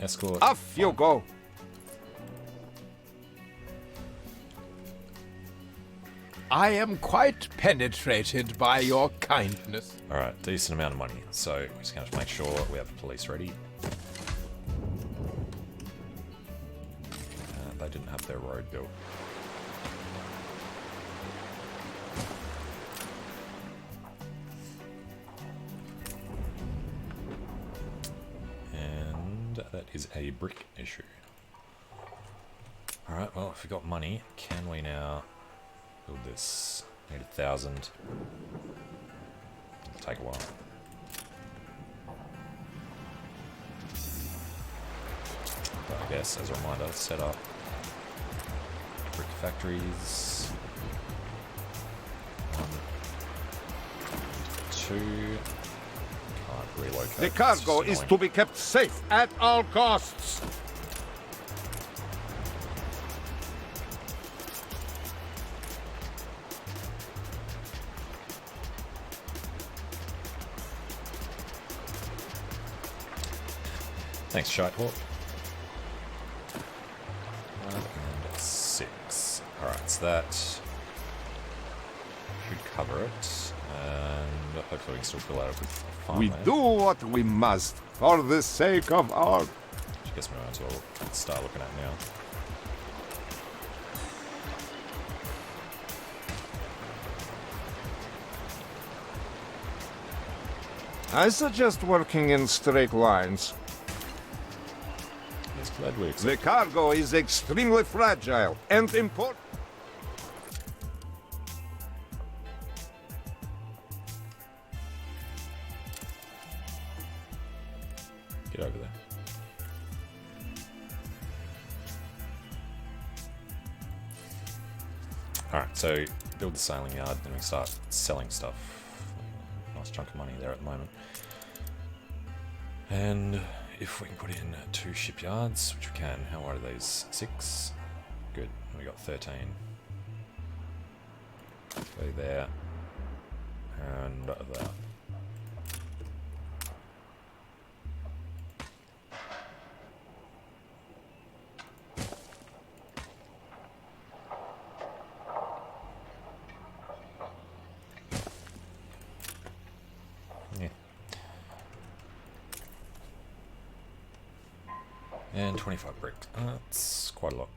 Escort. Off you go. I am quite penetrated by your kindness. Alright, decent amount of money. So we're just going to have to make sure we have the police ready. They didn't have their road built. And that is a brick issue. Alright, well, if we've got money, can we now build this? Need 1,000. It'll take a while. I guess, as a reminder, set up brick factories. 1, 2. Can't relocate. The cargo is to be kept safe at all costs. Thanks, Shitehawk. 1 and 6. Alright, so that should cover it. And hopefully we can still fill out with farm We land. do what we must for the sake of our... Which I guess we might as well start looking at now. I suggest working in straight lines. Yes, glad we accept. The cargo is extremely fragile and important. Get over there. Alright, so build the sailing yard, then we start selling stuff. Nice chunk of money there at the moment. And if we can put in 2 shipyards, which we can, how wide are these? 6? Good, we got 13. Go there. And there. And 25 brick. That's quite a lot.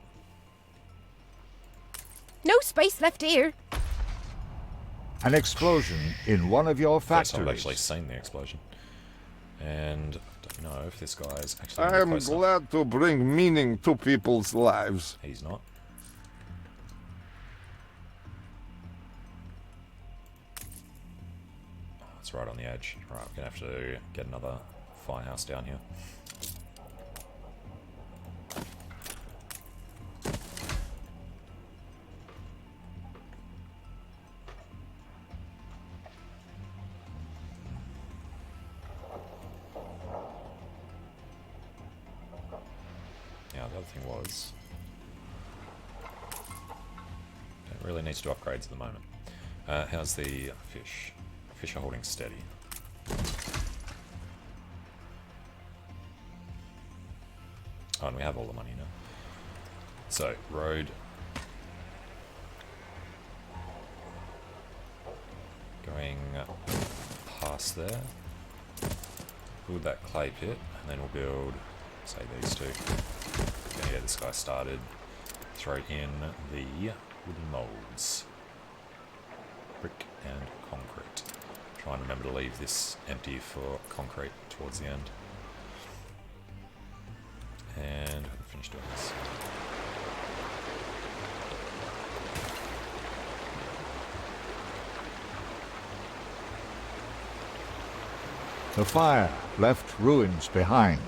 No space left here. An explosion in one of your First time I've factories. actually seen the explosion. And I don't know if this guy's actually I am close enough. glad to bring meaning to people's lives. He's not. Oh, it's right on the edge. Right, we're gonna have to get another firehouse down here. Yeah, the other thing was, it really needs to do upgrades at the moment. How's the fish? Fish are holding steady. Oh, and we have all the money now. So, road. Going past there. Build that clay pit, and then we'll build, say, these two. Gonna get this guy started. Throw in the wooden molds. Brick and concrete. Try and remember to leave this empty for concrete towards the end. And we'll finish doing this. The fire left ruins behind.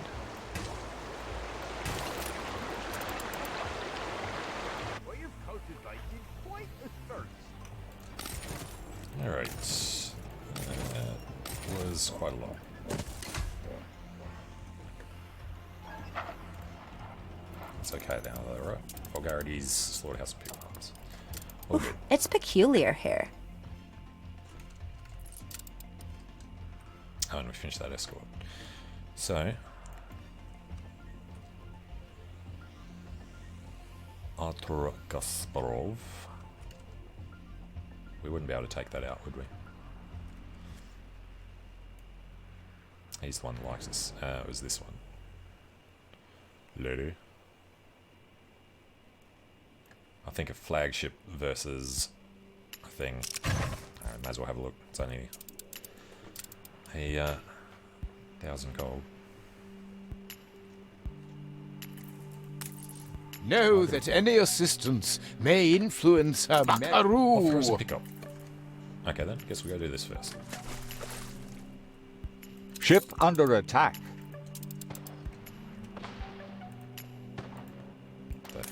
Alright. That was quite a lot. It's okay now though, right? Vulgarities, slaughterhouse and pigments. All good. It's peculiar here. Oh, and we finished that escort. So, Artur Kasparov. We wouldn't be able to take that out, would we? He's the one that likes us. It was this one. Lady. I think a flagship versus a thing. Alright, might as well have a look. It's only a 1,000 gold. Know that any assistance may influence her Offer pick up. Okay then, guess we gotta do this first. Ship under attack.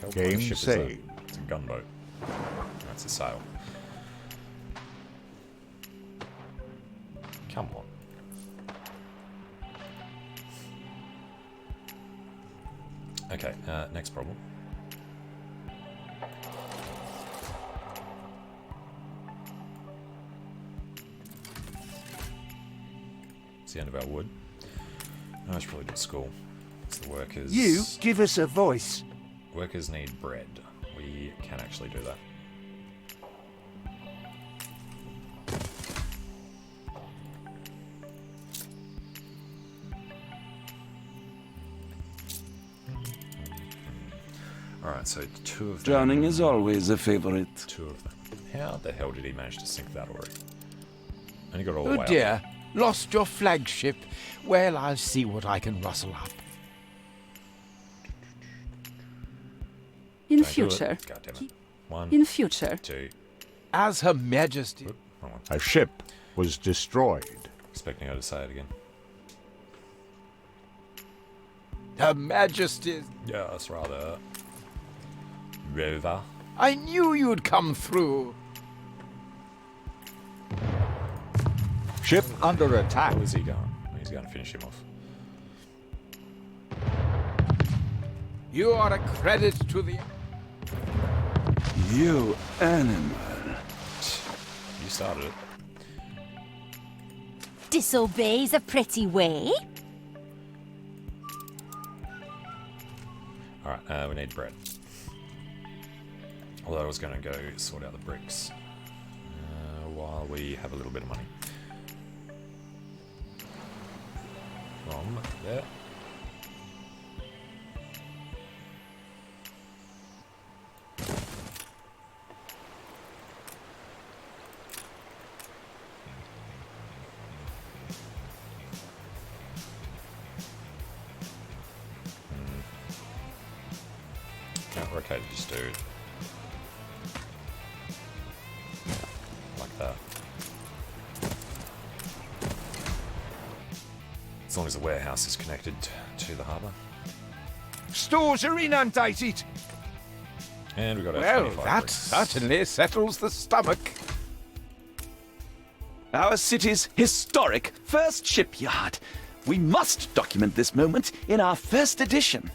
What Game kind of ship is that? saved. It's a gunboat. That's a sail. Come on. Okay, next problem. It's the end of our wood. No, I should probably do school. It's the workers. You give us a voice. Workers need bread. We can actually do that. Alright, so 2 of them. Drowning is always a favorite. 2 of them. How the hell did he manage to sink that already? And he got all the Oh way up. dear, lost your flagship. Well, I'll see what I can rustle up. In Don't do it. future. God damn it. 1, In future. 2. As Her Majesty. Hold on. A ship was destroyed. Expecting her to say it again. Her Majesty. Yes, rather. Rover. I knew you'd come through. Ship under attack. How is he going? He's going to finish him off. You are a credit to the... You animal. You started it. Disobey's a pretty way. Alright, we need bread. Although I was going to go sort out the bricks while we have a little bit of money. From there. We're okay to just do like that. As long as the warehouse is connected to the harbour. Stores are inundated. And we got our Well, 25 that bricks. certainly settles the stomach. Our city's historic first shipyard. We must document this moment in our first edition.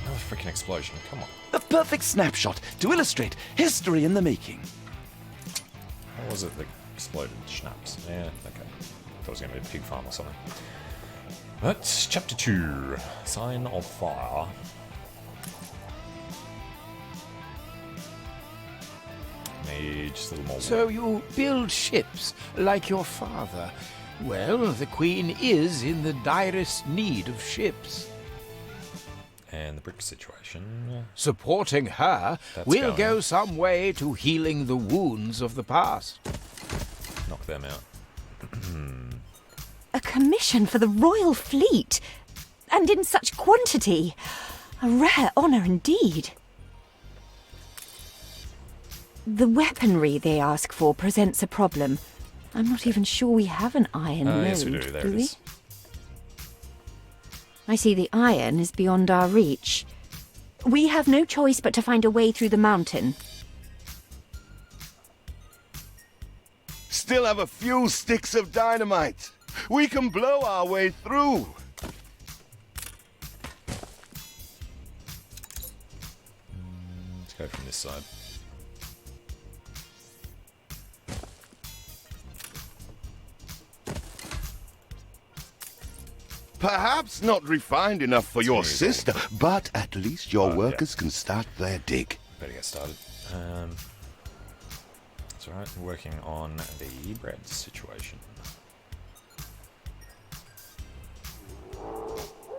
Another freaking explosion, come on. The perfect snapshot to illustrate history in the making. What was it that exploded? Schnapps. Yeah, okay. Thought it was going to be a pig farm or something. But, chapter 2. Sign of Fire. Need just a little more. So you build ships like your father. Well, the Queen is in the direst need of ships. And the brick situation. Supporting her That's will going. go some way to healing the wounds of the past. Knock them out. A commission for the Royal Fleet, and in such quantity. A rare honour indeed. The weaponry they ask for presents a problem. I'm not even sure we have an iron node, Yes, we do. There it we? is. I see the iron is beyond our reach. We have no choice but to find a way through the mountain. Still have a few sticks of dynamite. We can blow our way through. Let's go from this side. Perhaps not refined enough for your sister, but at least your yeah. workers can start their dig. Better get started. That's alright, we're working on the bread situation.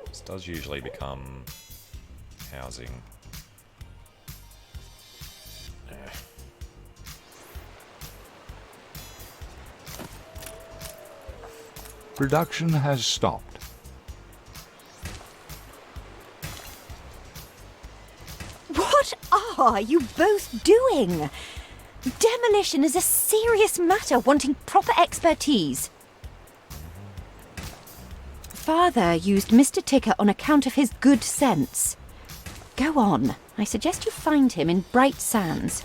This does usually become housing. Production has stopped. What are you both doing? Demolition is a serious matter wanting proper expertise. Father used Mr. Ticker on account of his good sense. Go on. I suggest you find him in Bright Sands.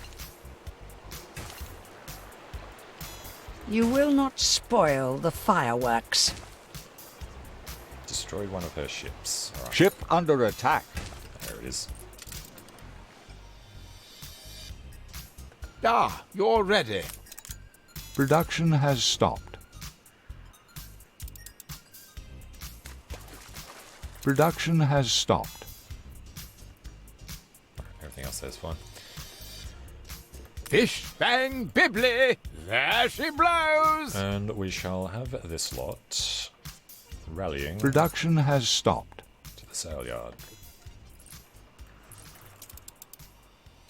You will not spoil the fireworks. Destroyed one of her ships. All right. Ship under attack. There it is. Ah, you're ready. Production has stopped. Production has stopped. Everything else there's fine. Fish bang bibbly, there she blows. And we shall have this lot rallying Production has stopped. to the sail yard.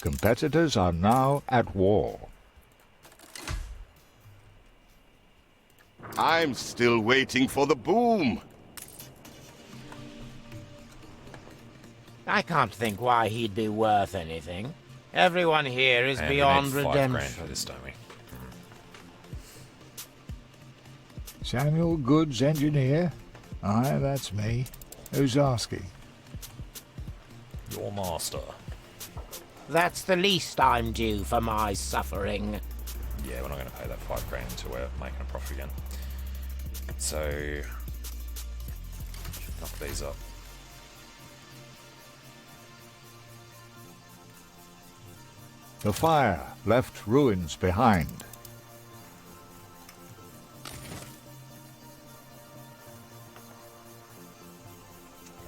Competitors are now at war. I'm still waiting for the boom. I can't think why he'd be worth anything. Everyone here is And beyond we need 5 redemption. grand for this, don't we? Samuel Goods, engineer. Aye, that's me. Who's asking? Your master. That's the least I'm due for my suffering. Yeah, we're not going to pay that 5 grand until we're making a profit again. So, knock these up. The fire left ruins behind.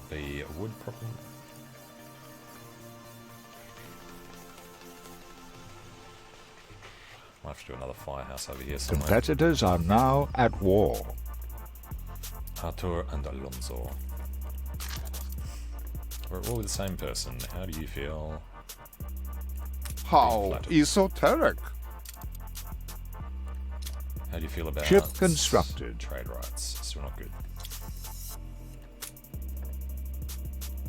The wood problem. Might have to do another firehouse over here somewhere. Competitors are now at war. Artur and Alonso. We're all the same person. How do you feel? How esoteric. How do you feel about Ship constructed. Trade rights? Still not good.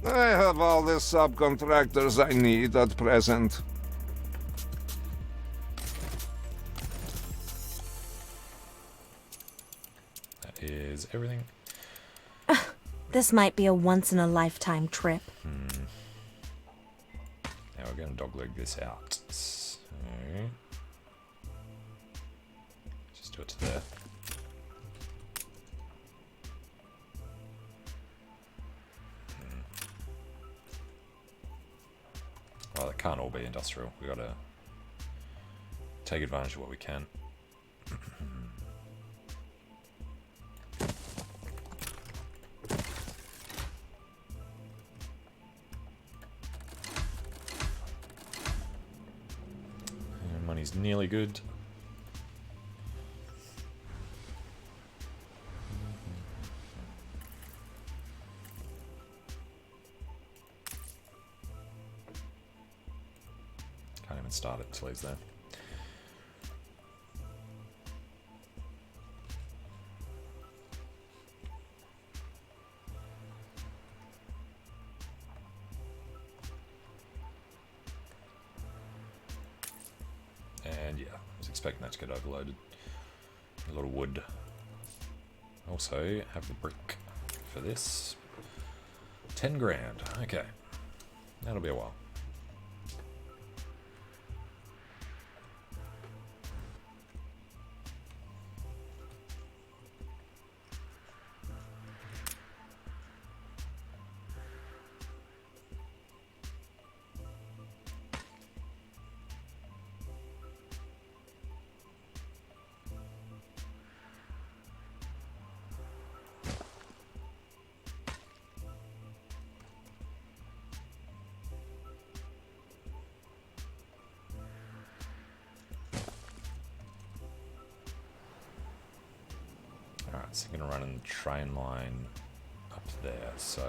I have all the subcontractors I need at present. That is everything. This might be a once-in-a-lifetime trip. Now we're going to dogleg this out. So, just do it to there. Well, it can't all be industrial. We've got to take advantage of what we can. And money's nearly good. Can't even start it until he's there. And yeah, I was expecting that to get overloaded. A lot of wood. Also, have the brick for this. 10 grand. Okay. That'll be a while. Alright, so I'm going to run in the train line up there, so...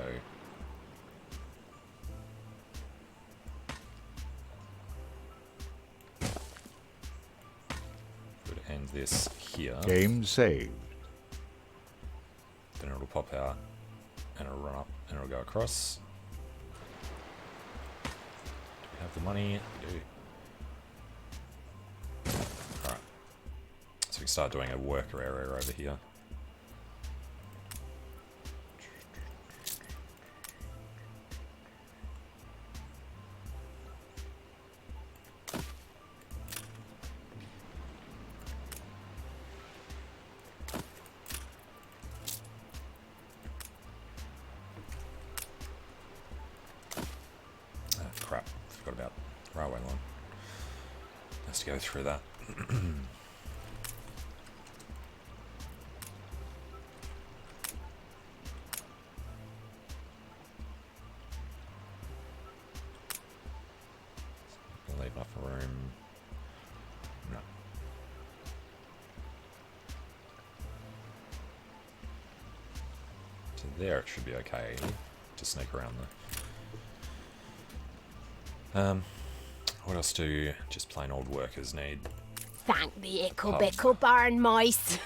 Would end this here. Game saved. Then it'll pop out, and it'll run up, and it'll go across. Do we have the money? Do. Alright. So we can start doing a worker area over here. Crap, forgot about railway line. Has to go through that. Leave enough room. No. So there it should be okay to sneak around there. What else do just plain old workers need? Thank the ickle-bickle barn mice.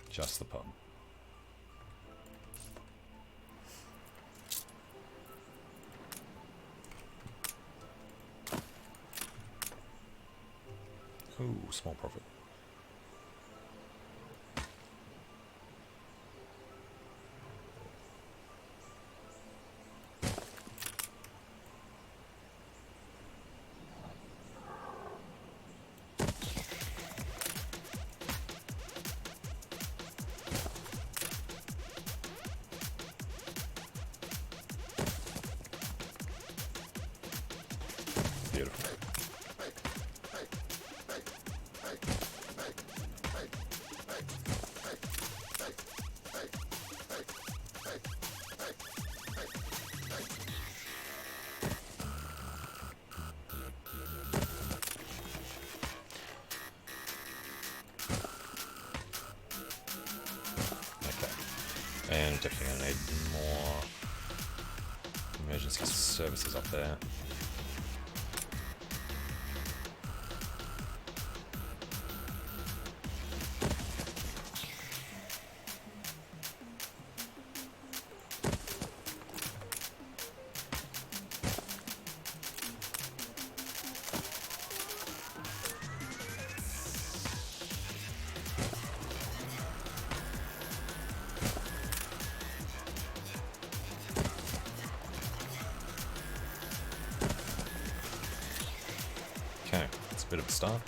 Just the pub. Ooh, small profit. Beautiful. And definitely gonna need more emergency services up there. Okay, that's a bit of a start.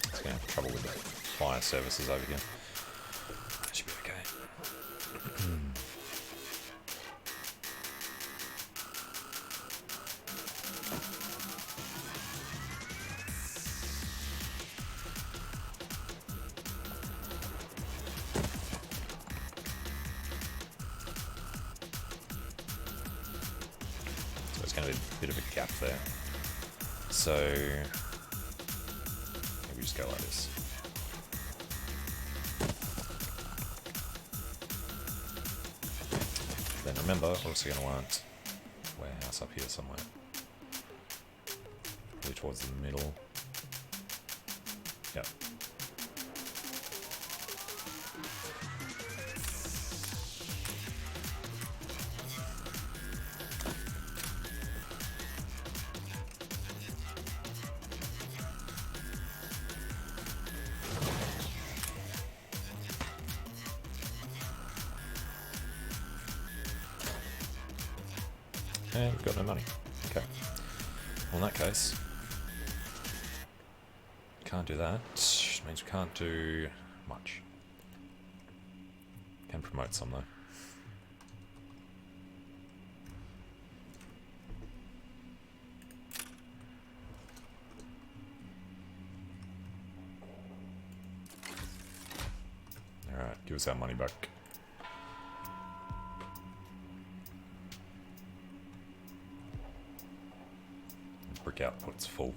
It's gonna have trouble with the fire services over here. Should be okay. So it's going to be a bit of a gap there. So maybe just go like this. Then remember, we're also going to want a warehouse up here somewhere. Probably towards the middle. Yep. And we've got no money. Okay. Well, in that case, can't do that. Which means we can't do much. Can promote some though. Alright, give us our money back. Brick output's full.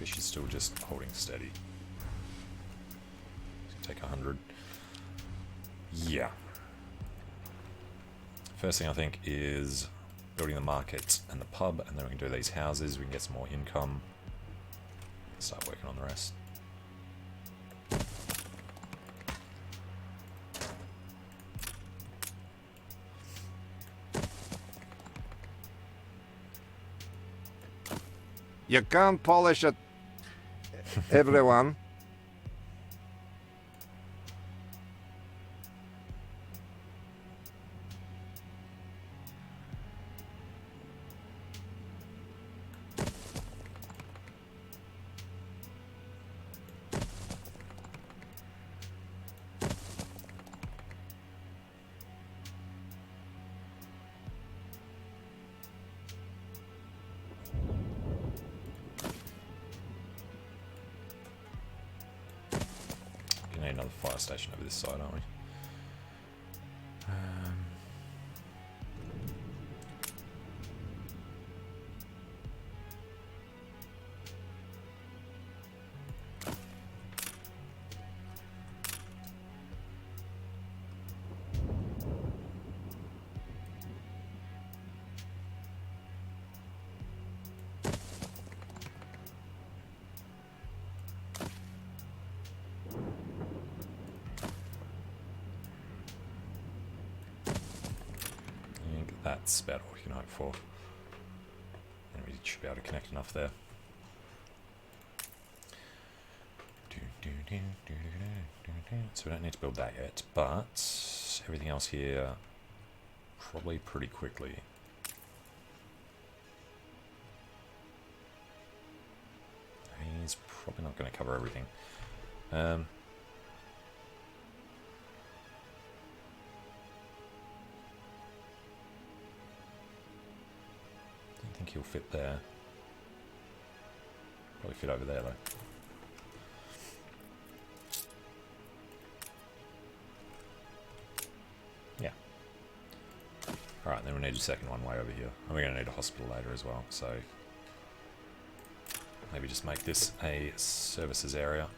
Fish is still just holding steady. Take 100. Yeah. First thing I think is building the market and the pub, and then we can do these houses. We can get some more income. Start working on the rest. You can't polish it, everyone. Need another fire station over this side, aren't we? That's about all we can hope for. And we should be able to connect enough there. So we don't need to build that yet, but everything else here probably pretty quickly. He's probably not going to cover everything. I think he'll fit there. Probably fit over there though. Yeah. Alright, then we need a second one way over here. And we're going to need a hospital later as well, so maybe just make this a services area.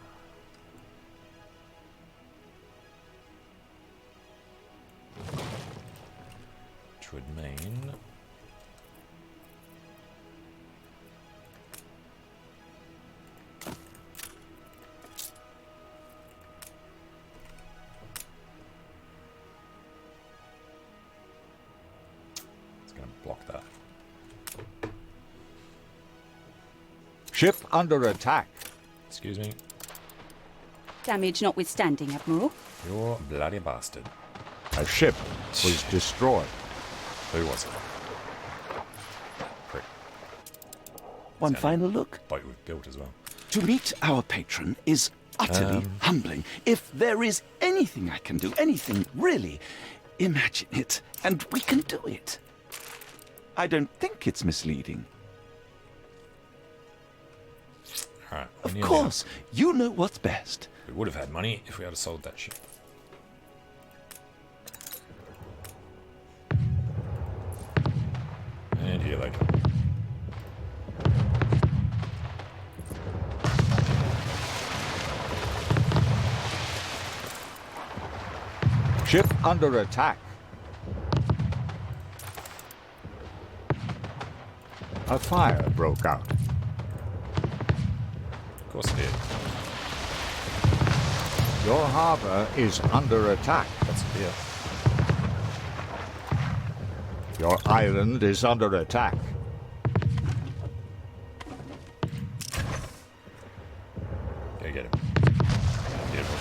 Which would mean block that. Ship under attack. Excuse me. Damage notwithstanding, Admiral. You're a bloody bastard. A ship was destroyed. Who was it? Prick. One final look. Boat we've built as well. To meet our patron is utterly humbling. If there is anything I can do, anything really, imagine it, and we can do it. I don't think it's misleading. Alright. Of course, you know what's best. We would have had money if we had sold that ship. And here they come. Ship under attack. A fire broke out. Of course it did. Your harbor is under attack. That's clear. Your island is under attack. Go get him. Beautiful.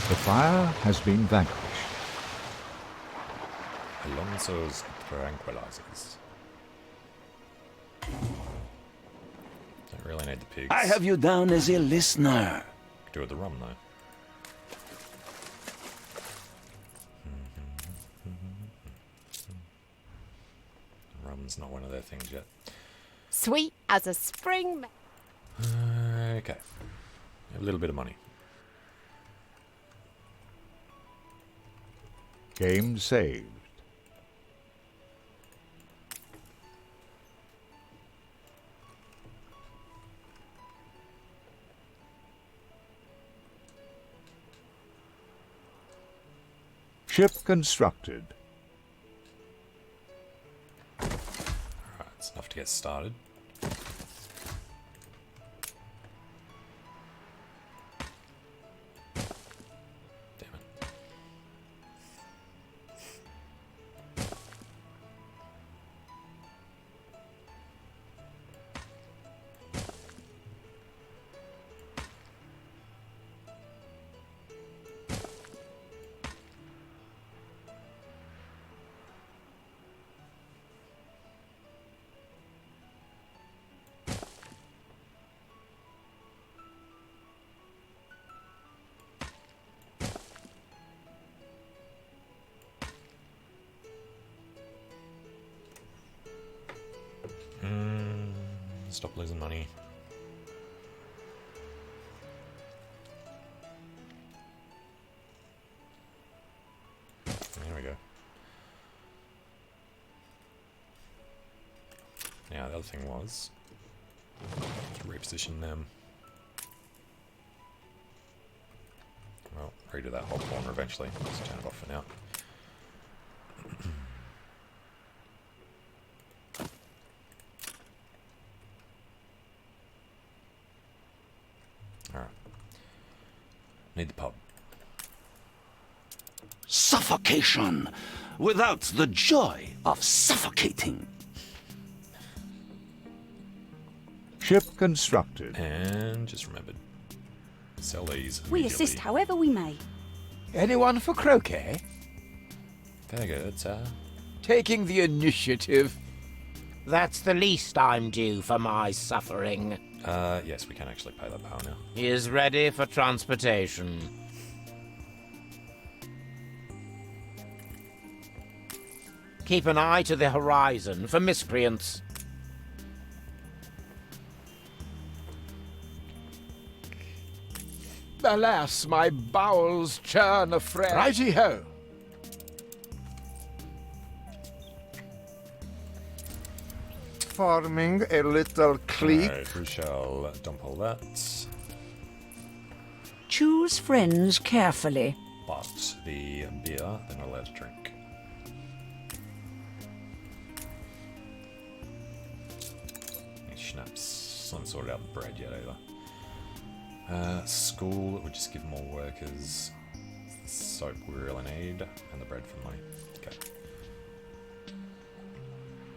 The fire has been vanquished. Alonso's tranquilizers. Don't really need the pigs. I have you down as a listener. Could do with the rum though. Rum's not one of their things yet. Sweet as a spring. Okay. A little bit of money. Game saved. Ship constructed. Alright, it's enough to get started. Stop losing money. There we go. Now the other thing was to reposition them. Well, redo that whole corner eventually. Let's turn it off for now. Need the pub. Suffocation! Without the joy of suffocating. Ship constructed. And just remembered. Sell these We immediately. assist however we may. Anyone for croquet? Very good, sir. Taking the initiative. That's the least I'm due for my suffering. Yes, we can actually pay that power now. He is ready for transportation. Keep an eye to the horizon for miscreants. Alas, my bowels churn afresh. Righty-ho. Forming a little clique. Alright, we shall dump all that. Choose friends carefully. But the beer, they're not allowed to drink. Any schnapps. Still haven't sorted out the bread yet either. School, we just give more workers. The soap we really need, and the bread for the money. Okay.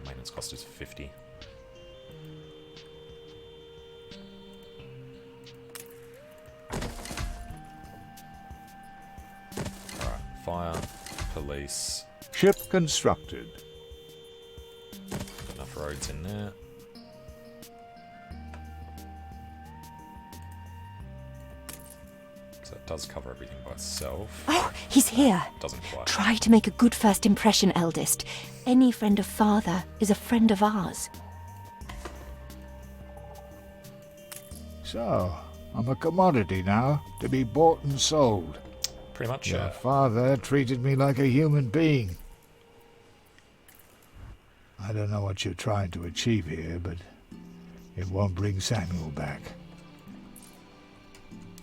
Maintenance cost is 50. Alright, fire, police. Ship constructed. Enough roads in there. So it does cover everything by itself. Oh, he's here. Doesn't quite. Try to make a good first impression, eldest. Any friend of father is a friend of ours. So, I'm a commodity now, to be bought and sold. Pretty much, Your father treated me like a human being. I don't know what you're trying to achieve here, but it won't bring Samuel back.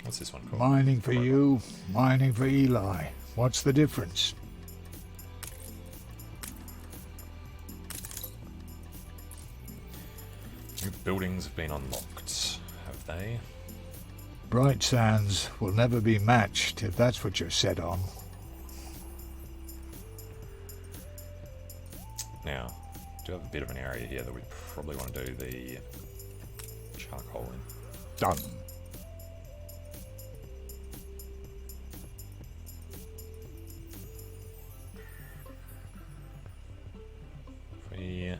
What's this one called? Mining for you, mining for Eli. What's the difference? New buildings have been unlocked, have they? Bright Sands will never be matched, if that's what you're set on. Now, do have a bit of an area here that we probably want to do the charcoal in. Done. If we...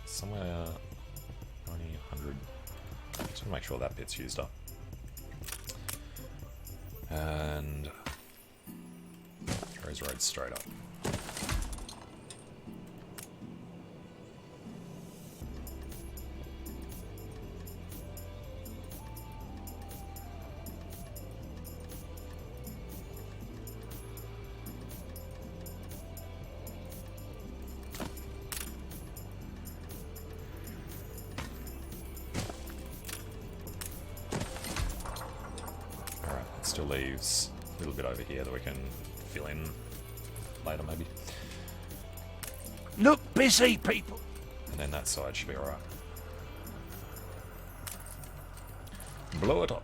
somewhere... 90, 100... Just want to make sure that bit's used up. And... throws roads straight up. Alright, Still leaves a little bit over here that we can fill in later, maybe. Look busy, people. And then that side should be alright. Blow it up.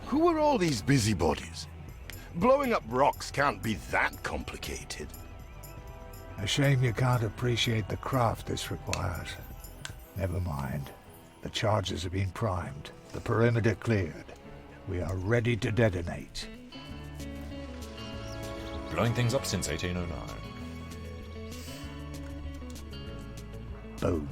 Who are all these busybodies? Blowing up rocks can't be that complicated. A shame you can't appreciate the craft this requires. Never mind. The charges have been primed. The perimeter cleared. We are ready to detonate. Blowing things up since 1809. Boom.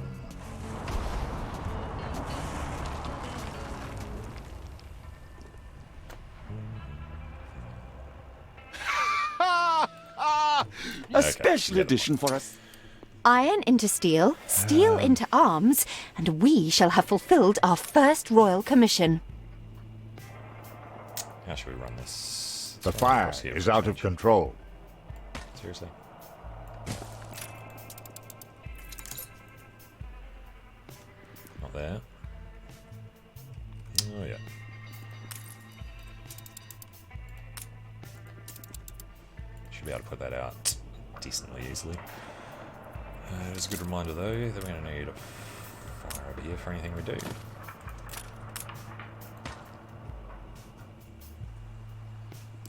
A special edition for us. Iron into steel, steel into arms, and we shall have fulfilled our first royal commission. How should we run this? The fire is out of control. Seriously? Not there. Oh yeah. Should be able to put that out decently easily. It's a good reminder though that we're going to need a fire over here for anything we do.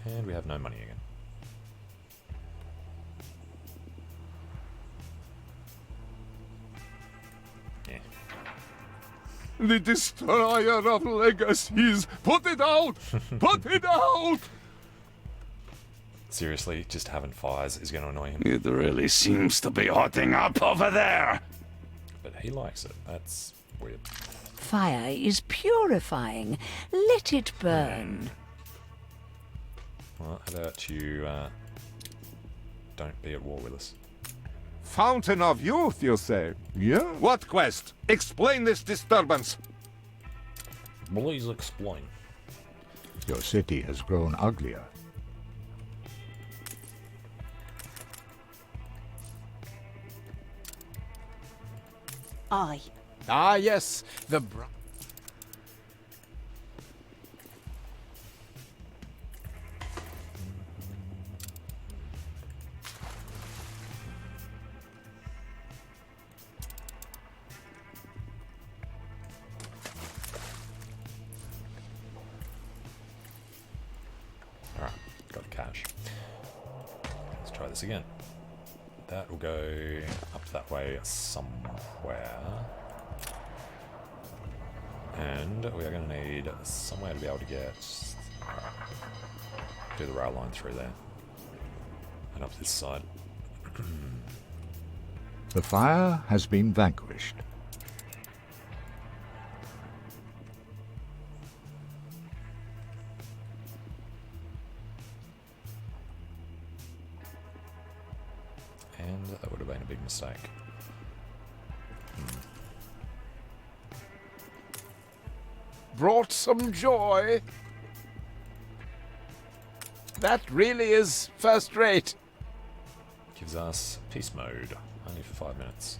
And we have no money again. Yeah. The destroyer of legacies! Put it out! Put it out! Seriously, just having fires is going to annoy him. It really seems to be hotting up over there. But he likes it. That's weird. Fire is purifying. Let it burn. Well, how about you don't be at war with us? Fountain of Youth, you say? Yeah? What quest? Explain this disturbance. Please explain. Your city has grown uglier. Aye. Ah, yes, the Alright, got cash. Let's try this again. That will go up that way somewhere. And we are going to need somewhere to be able to get... do the rail line through there. And up this side. The fire has been vanquished. And that would have been a big mistake. brought some joy. That really is first rate. Gives us peace mode, only for 5 minutes.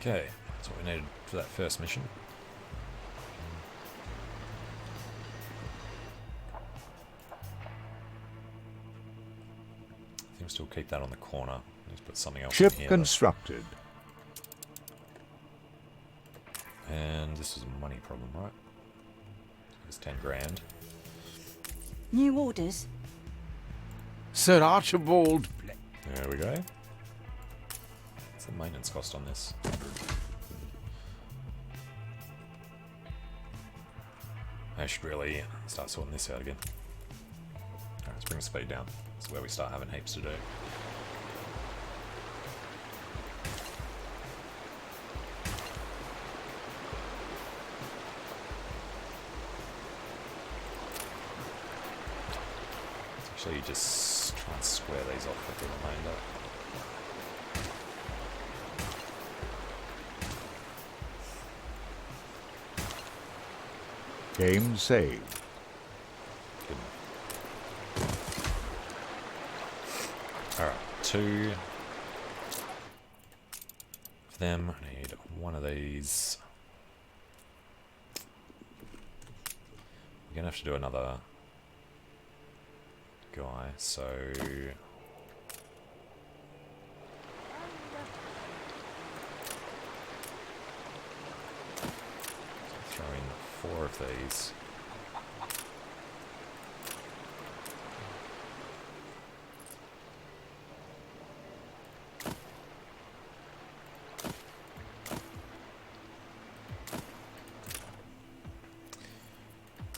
Okay, that's what we needed for that first mission. I think we'll still keep that on the corner. Let's put something else Ship in here. constructed. And this is a money problem, right? It's 10 grand. New orders. Sir Archibald. There we go. What's the maintenance cost on this? 100. I should really start sorting this out again. Alright, let's bring speed down. This is where we start having heaps to do. Actually, just try and square these off with the remainder. Game saved. Good. Alright, 2 for them. I need one of these. gonna have to do another guy, so throw in 4 of these.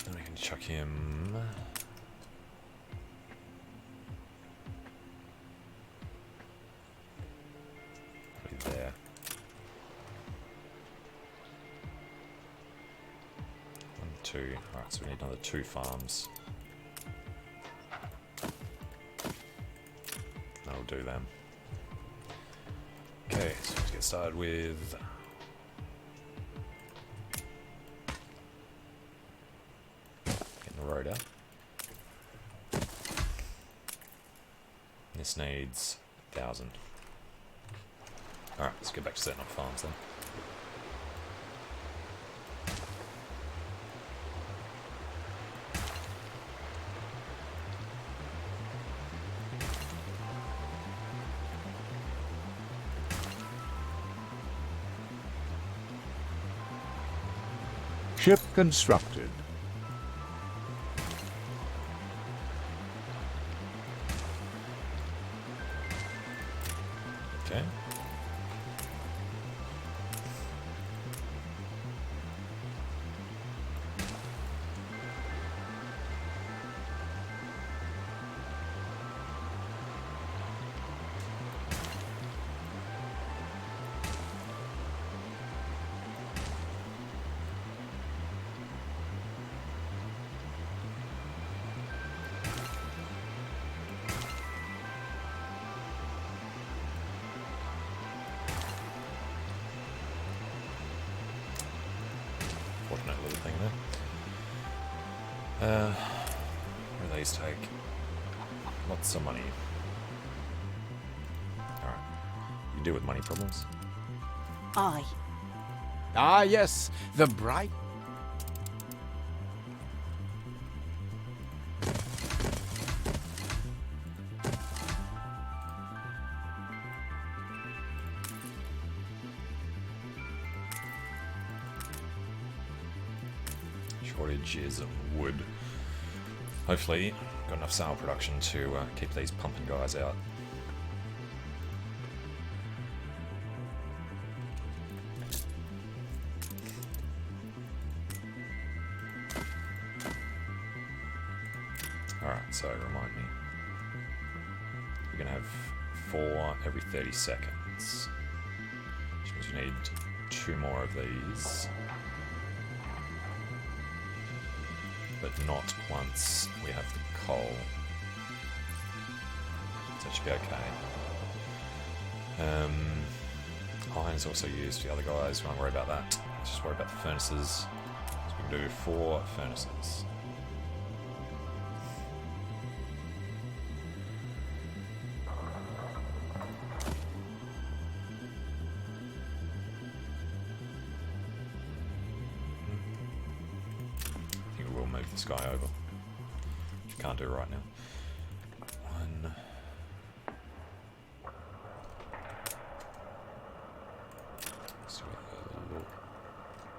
Then we can chuck him. Probably there. 1, 2. Alright, so we need another 2 farms. That'll do them. Okay, so let's get started with getting the road out. This needs 1,000. Alright, let's get back to setting up farms then. Ship constructed. Okay. Fortunate little thing there. Where do these take? Lots of money. Alright. You deal with money problems? Aye. Ah, yes, the bright. Shortage is of wood. Hopefully, got enough sail production to keep these pumping guys out. Alright, so remind me. You're gonna have 4 every 30 seconds. Which means you need 2 more of these. But not once we have the coal. So that should be okay. Iron's also used for the other guys, we won't worry about that. Let's just worry about the furnaces. So we can do 4 furnaces. This guy over, which you can't do right now. 1. So a little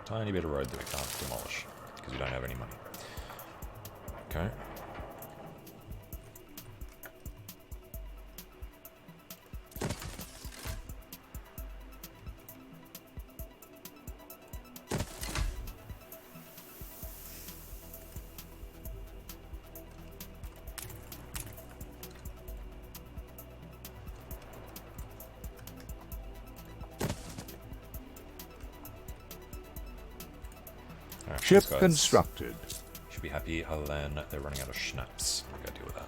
tiny bit of road that we can't demolish because we don't have any money. Okay. Ship constructed. Should be happy other than they're running out of schnapps. We'll go deal with that.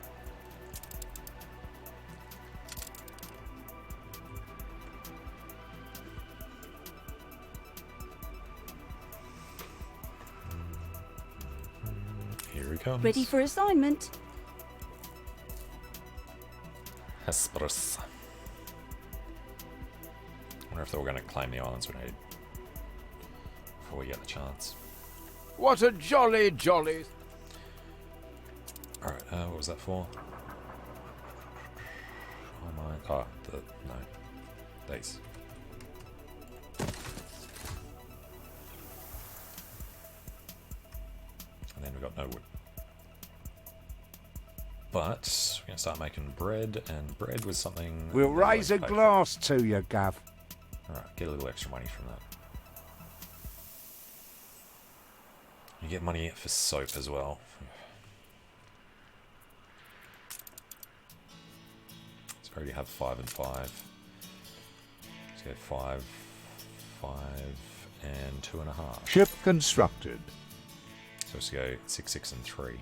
Here he comes. Ready for assignment. Hesperus. I wonder if they were going to claim the islands we need before we get the chance. What a jolly, jolly... Alright, what was that for? Oh my... Oh, no. These. And then we got no wood. But we're going to start making bread, and bread was something... We'll raise a glass to you, Gav. Alright, get a little extra money from that. You get money for soap as well. So we already have 5 and 5. Let's go 5, 5, and 2.5. Ship constructed. So let's go 6, 6, and 3.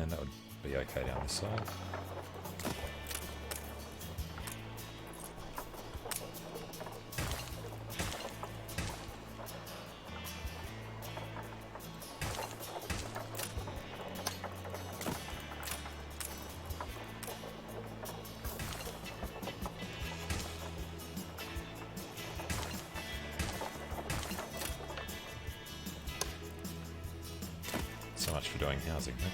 And that would be okay down this side. So much for doing housing, huh?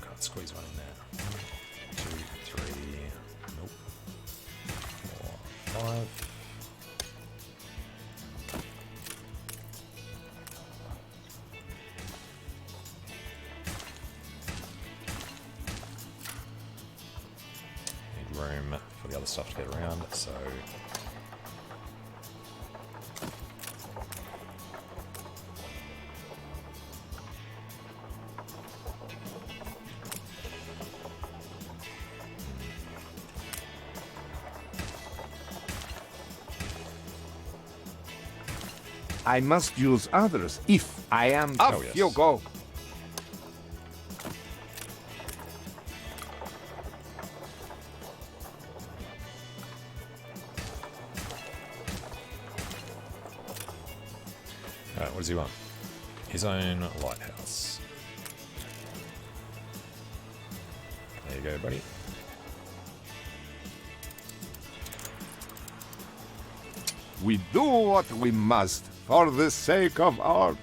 Can't squeeze one in there. 1, 2, 3. Nope. 4, 5. Need room for the other stuff to get around, so. I must use others if I am off. Oh, yes. You go. Alright, what does he want? His own lighthouse. There you go, buddy. We do what we must for the sake of our...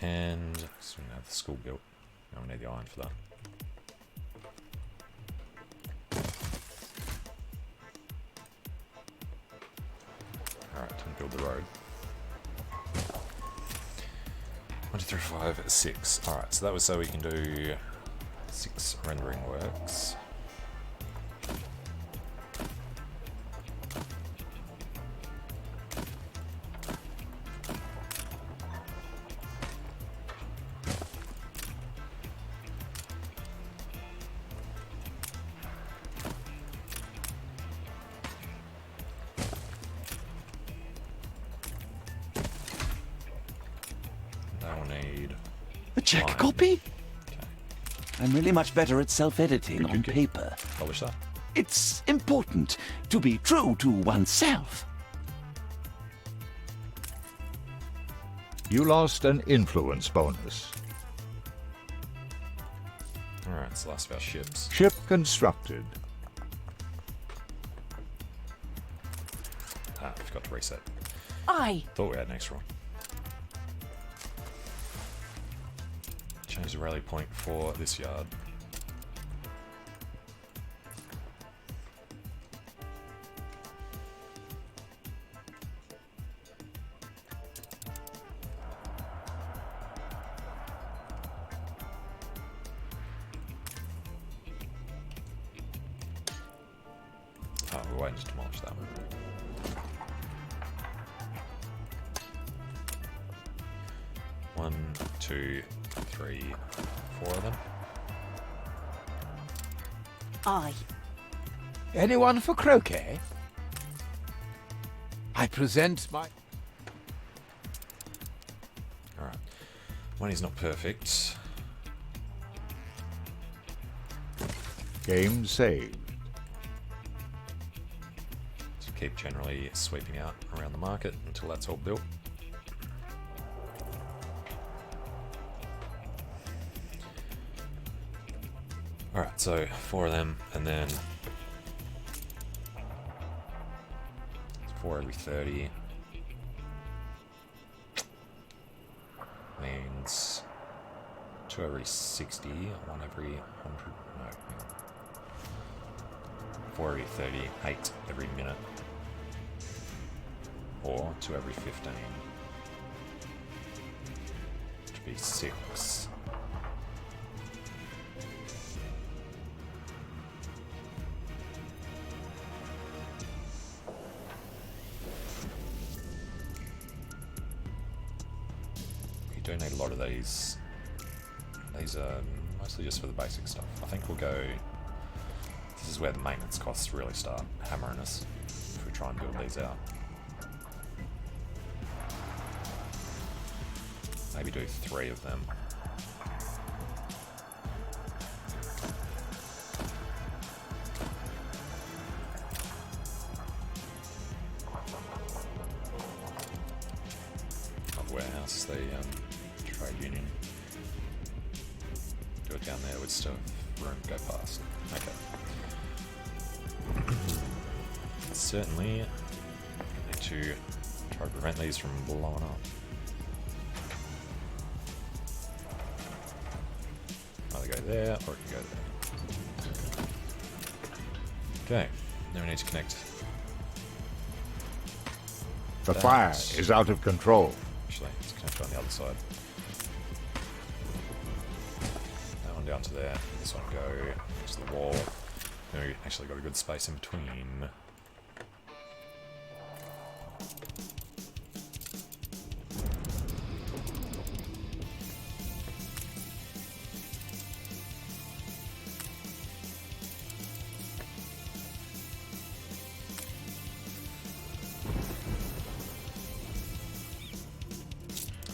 And so we have the school built. Now we need the iron for that. Alright, time to build the road. 1, 2, 3, 5, 6. Alright, so that was so we can do 6 rendering works. A check copy? I'm really much better at self-editing on paper. Polish that. It's important to be true to oneself. You lost an influence bonus. Alright, it's the last of our ships. Ship constructed. Ah, I forgot to reset. Aye. Thought we had an extra one. Change the rally point for this yard. Oh, we're waiting to demolish that one. One, 2, 3, 4 of them. Aye. Anyone for croquet? I present my... Alright. Money's not perfect. Game saved. So keep generally sweeping out around the market until that's all built. Alright, so 4 of them, and then 4 every 30 means 2 every 60, 1 every 100, no, hang on. 4 every 30, 8 every minute, or 2 every 15, which would be 6. We do need a lot of these. These are mostly just for the basic stuff. I think we'll go... This is where the maintenance costs really start hammering us if we try and build these out. Maybe do 3 of them. Not warehouse, the trade union. Do it down there with stuff, room to go past. Okay. Certainly need to try to prevent these from blowing up. Either go there or it can go there. Okay, now we need to connect. The fire is out of control. Actually, let's connect on the other side. That one down to there. This one go to the wall. Then we actually got a good space in between.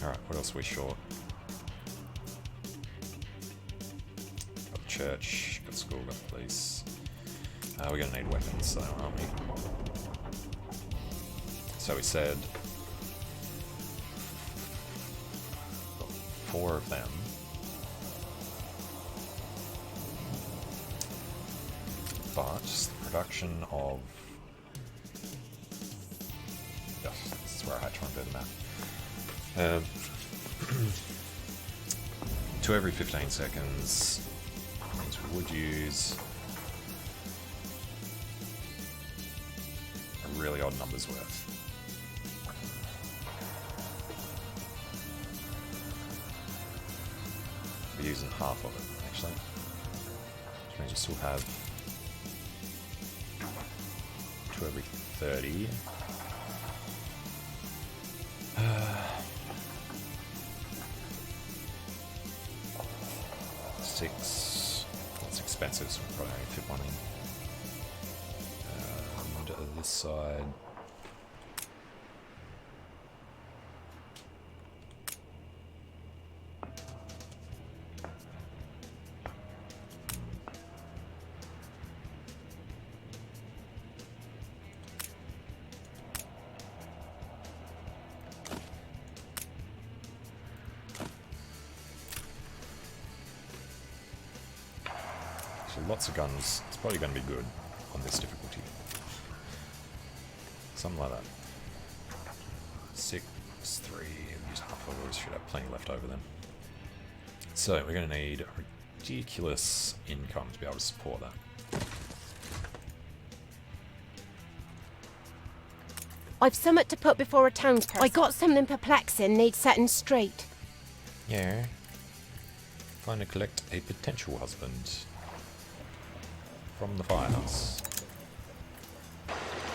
Alright, what else are we short? Got the church, got the school, got the police. We're gonna need weapons, though, aren't we? So we said... got 4 of them. But the production of... Yes, this is where I had to try and do the math. 2 every 15 seconds means we would use a really odd number's worth. We're using half of it, actually. Which means you still have 2 every 30. 6. That's expensive, so we'll probably fit one in. And this side. So lots of guns. It's probably going to be good on this difficulty. Something like that. 6, 3, use half of those. Should have plenty left over then. So we're going to need ridiculous income to be able to support that. I've somewhat to put before a townsperson. I got something perplexing, needs setting straight. Yeah. Trying to collect a potential husband. From the firehouse.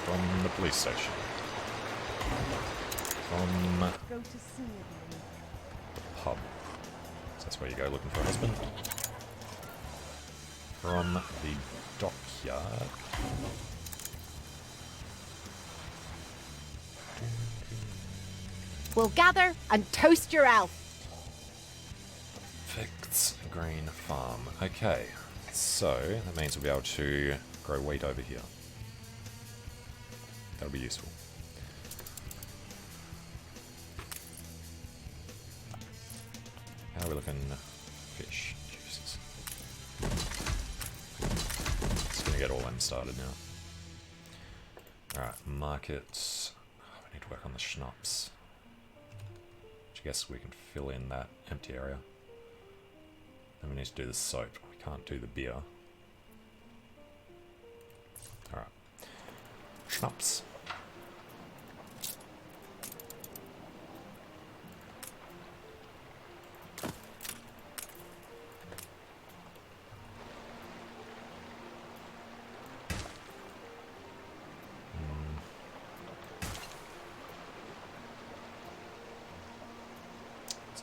From the police station. From the pub. So that's where you go looking for a husband. From the dockyard. We'll gather and toast your elf. Fix Green Farm. Okay. So, that means we'll be able to grow wheat over here. That'll be useful. How are we looking? Fish. Jesus. Just gonna get all them started now. Alright, market. work on the schnapps. Which I guess we can fill in that empty area. Then we need to do the soap. We can't do the beer. Alright. Schnapps.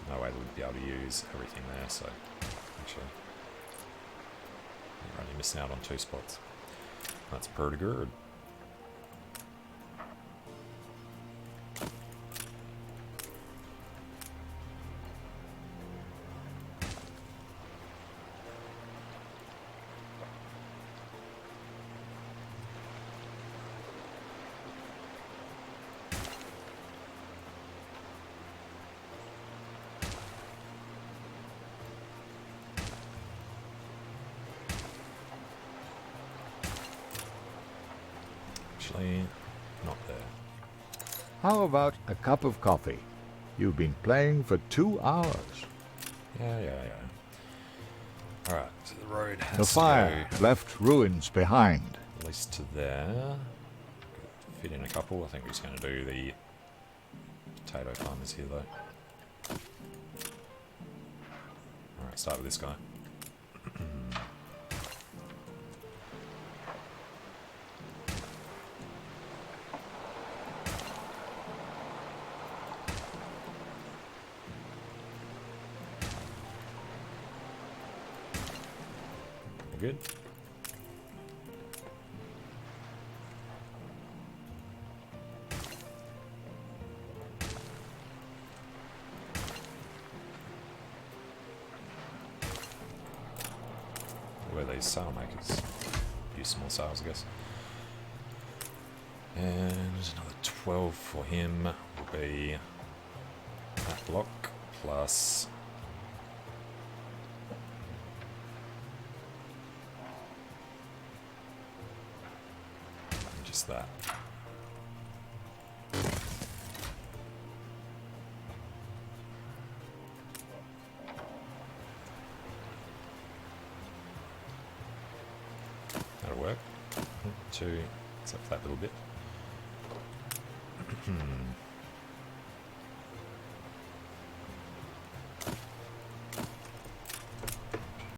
No way that we'd be able to use everything there, so actually you're only missing out on 2 spots. That's pretty good. Actually, not there. How about a cup of coffee? You've been playing for 2 hours. Yeah. Alright, so the road has The fire to go left ruins behind. at least to there. Fit in a couple. I think we're just going to do the potato farmers here, though. Alright, start with this guy. Good. Where are these sail makers? Use some more sails, I guess. And another 12 for him will be that block plus that. That'll work. 2, except for that little bit.